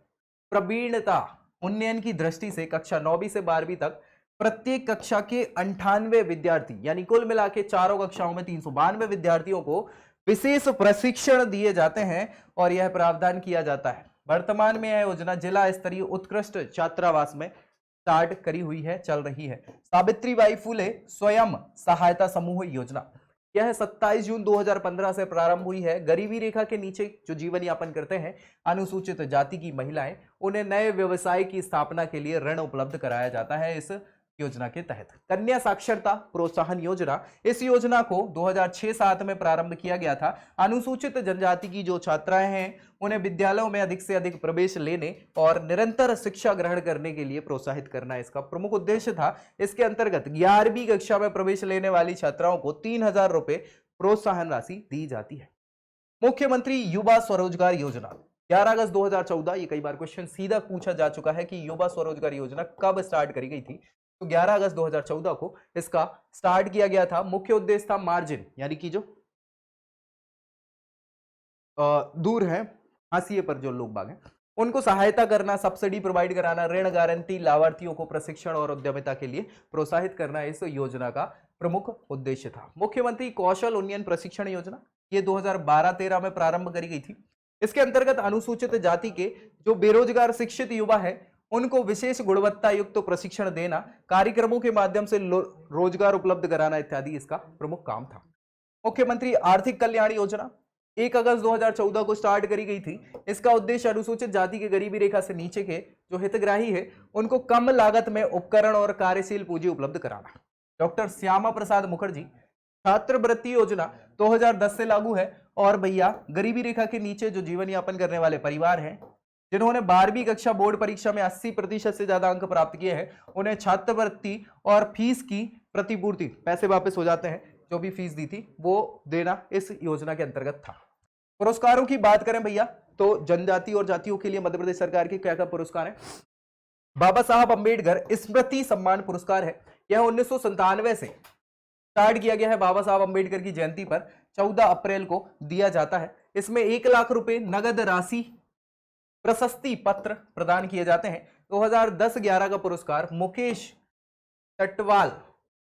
S1: प्रवीणता उन्नयन की दृष्टि से कक्षा 9वीं से 12वीं तक प्रत्येक कक्षा के 98 विद्यार्थी यानी कुल मिला के चारों कक्षाओं में 392 विद्यार्थियों को विशेष प्रशिक्षण दिए जाते हैं और यह प्रावधान किया जाता है। वर्तमान में यह योजना जिला स्तरीय उत्कृष्ट छात्रावास में स्टार्ट करी हुई है, चल रही है। सावित्रीबाई फुले स्वयं सहायता समूह योजना, यह 27 जून 2015 से प्रारंभ हुई है। गरीबी रेखा के नीचे जो जीवन यापन करते हैं अनुसूचित जाति की महिलाएं, उन्हें नए व्यवसाय की स्थापना के लिए ऋण उपलब्ध कराया जाता है इस योजना के तहत। कन्या साक्षरता प्रोत्साहन योजना, इस योजना को 2006-7 में प्रारंभ किया गया था। अनुसूचित जनजाति की जो छात्राएं हैं उन्हें विद्यालयों में अधिक से अधिक प्रवेश लेने और निरंतर शिक्षा ग्रहण करने के लिए प्रोत्साहित करना इसका प्रमुख उद्देश्य था। इसके अंतर्गत 11वीं कक्षा में प्रवेश लेने वाली छात्राओं को 3,000 रुपए प्रोत्साहन राशि दी जाती है। मुख्यमंत्री युवा स्वरोजगार योजना, 11 अगस्त 2014, ये कई बार क्वेश्चन सीधा पूछा जा चुका है कि युवा स्वरोजगार योजना कब स्टार्ट करी गई थी। तो 11 अगस्त 2014 को इसका स्टार्ट किया गया था। मुख्य उद्देश्य था मार्जिन, यानी कि जो दूर है हाशिए पर जो लोग बाग हैं उनको सहायता करना, सब्सिडी प्रोवाइड कराना, ऋण गारंटी, लाभार्थियों को प्रशिक्षण और उद्यमिता के लिए प्रोत्साहित करना इस योजना का प्रमुख उद्देश्य था। मुख्यमंत्री कौशल उन्नयन प्रशिक्षण योजना, ये 2012-13 में प्रारंभ करी गई थी। इसके अंतर्गत अनुसूचित जाति के जो बेरोजगार शिक्षित युवा है उनको विशेष गुणवत्ता युक्त प्रशिक्षण देना, कार्यक्रमों के माध्यम से रोजगार उपलब्ध कराना इत्यादि इसका प्रमुख काम था। मुख्यमंत्री आर्थिक कल्याण योजना 1 अगस्त 2014 को स्टार्ट करी गई थी। इसका उद्देश्य अनुसूचित जाति के गरीबी रेखा से नीचे के जो हितग्राही है उनको कम लागत में उपकरण और कार्यशील पूंजी उपलब्ध कराना। डॉक्टर श्यामा प्रसाद मुखर्जी छात्रवृत्ति योजना 2010 से लागू है और भैया गरीबी रेखा के नीचे जो जीवन यापन करने वाले परिवार हैं जिन्होंने 12वीं कक्षा बोर्ड परीक्षा में 80% से ज्यादा अंक प्राप्त किए हैं उन्हें छात्रवृत्ति और फीस की प्रतिपूर्ति, पैसे वापस हो जाते हैं, जो भी फीस दी थी वो देना इस योजना के अंतर्गत था। पुरस्कारों की बात करें भैया तो जनजाति और जातियों के लिए मध्य प्रदेश सरकार के क्या क्या पुरस्कार हैं। बाबा साहब अंबेडकर स्मृति सम्मान पुरस्कार है, यह 1997 से स्टार्ट किया गया है। बाबा साहब अंबेडकर की जयंती पर 14 अप्रैल को दिया जाता है। इसमें 1 लाख रुपए नगद राशि, प्रशस्ति पत्र प्रदान किए जाते हैं। 2010-11 का पुरस्कार मुकेश टटवाल,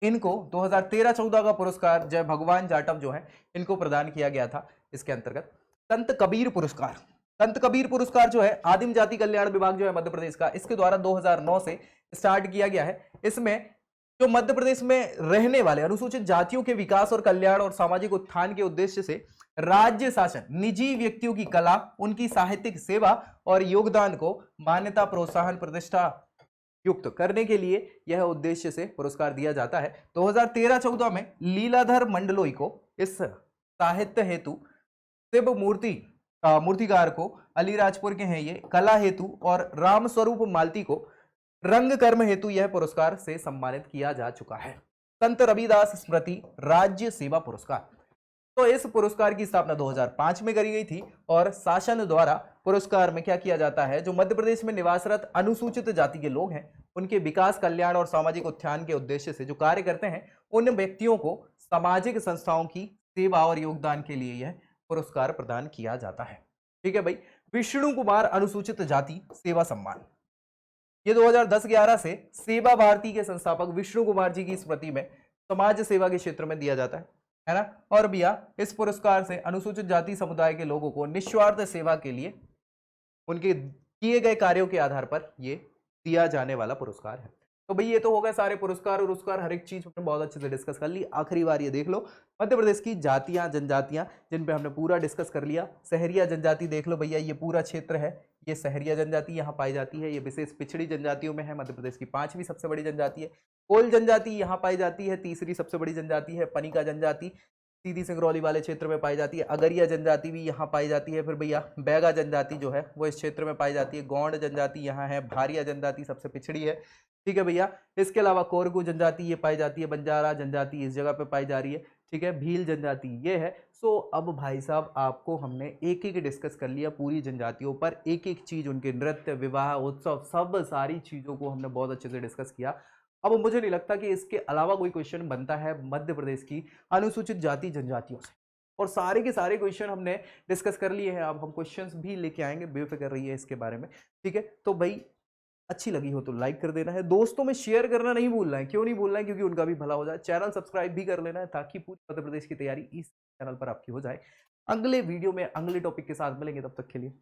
S1: इनको 2013-14 का पुरस्कार जय भगवान जाटव जो है इनको प्रदान किया गया था। इसके अंतर्गत संत कबीर पुरस्कार, संत कबीर पुरस्कार जो है आदिम जाति कल्याण विभाग जो है मध्य प्रदेश का, इसके द्वारा 2009 से स्टार्ट किया गया है। इसमें जो मध्य प्रदेश में रहने वाले अनुसूचित जातियों के विकास और कल्याण और सामाजिक उत्थान के उद्देश्य से राज्य शासन निजी व्यक्तियों की कला, उनकी साहित्यिक सेवा और योगदान को मान्यता, प्रोत्साहन, प्रतिष्ठा युक्त करने के लिए यह उद्देश्य से पुरस्कार दिया जाता है। 2013-14 में लीलाधर मंडलोई को इस साहित्य हेतु, शिव मूर्तिकार को अलीराजपुर के हैं ये कला हेतु, और राम स्वरूप मालती को रंग कर्म हेतु यह पुरस्कार से सम्मानित किया जा चुका है। संत रविदास स्मृति राज्य सेवा पुरस्कार, तो इस पुरस्कार की स्थापना 2005 में करी गई थी और शासन द्वारा पुरस्कार में क्या किया जाता है, जो मध्य प्रदेश में निवासरत अनुसूचित जाति के लोग हैं उनके विकास, कल्याण और सामाजिक उत्थान के उद्देश्य से जो कार्य करते हैं उन व्यक्तियों को सामाजिक संस्थाओं की सेवा और योगदान के लिए यह पुरस्कार प्रदान किया जाता है। ठीक है भाई। विष्णु कुमार अनुसूचित जाति सेवा सम्मान, ये 2010-11 से सेवा भारती के संस्थापक विष्णु कुमार जी की स्मृति में समाज सेवा के क्षेत्र में दिया जाता है ना। और भैया इस पुरस्कार से अनुसूचित जाति समुदाय के लोगों को निस्वार्थ सेवा के लिए उनके किए गए कार्यों के आधार पर ये दिया जाने वाला पुरस्कार है। तो भाई ये तो हो गए सारे पुरस्कार और उसकार, हर एक चीज हमने बहुत अच्छे से डिस्कस कर ली। आखिरी बार ये देख लो मध्य प्रदेश की जातियां, जनजातियां जिन पे हमने पूरा डिस्कस कर लिया। सहरिया जनजाति देख लो भैया, ये पूरा क्षेत्र है, ये सहरिया जनजाति यहाँ पाई जाती है। ये विशेष पिछड़ी जनजातियों में है, मध्य प्रदेश की 5वीं सबसे बड़ी जनजाति है। कोल जनजाति यहाँ पाई जाती है, 3री सबसे बड़ी जनजाति है। पनिका जनजाति सीधी सिंगरौली वाले क्षेत्र में पाई जाती है। अगरिया जनजाति भी यहाँ पाई जाती है। फिर भैया बैगा जनजाति जो है वो इस क्षेत्र में पाई जाती है। गौंड जनजाति यहाँ है। भारिया जनजाति सबसे पिछड़ी है। ठीक है भैया। इसके अलावा कोरगू जनजाति ये पाई जाती है। बंजारा जनजाति इस जगह पे पाई जा रही है। ठीक है। भील जनजाति ये है। सो अब भाई साहब आपको हमने एक एक डिस्कस कर लिया पूरी जनजातियों पर, एक एक चीज, उनके नृत्य, विवाह, उत्सव, सब सारी चीजों को हमने बहुत अच्छे से डिस्कस किया। अब मुझे नहीं लगता कि इसके अलावा कोई क्वेश्चन बनता है मध्य प्रदेश की अनुसूचित जाति जनजातियों से, और सारे के सारे क्वेश्चन हमने डिस्कस कर लिए हैं। अब हम क्वेश्चंस भी लेके आएंगे, बेफिक्र रहिए इसके बारे में। ठीक है। तो भाई अच्छी लगी हो तो लाइक कर देना है, दोस्तों में शेयर करना नहीं भूलना है। क्यों नहीं भूलना है? क्योंकि उनका भी भला हो जाए। चैनल सब्सक्राइब भी कर लेना है ताकि पूरी मध्य प्रदेश की तैयारी इस चैनल पर आपकी हो जाए। अगले वीडियो में अगले टॉपिक के साथ मिलेंगे, तब तक के लिए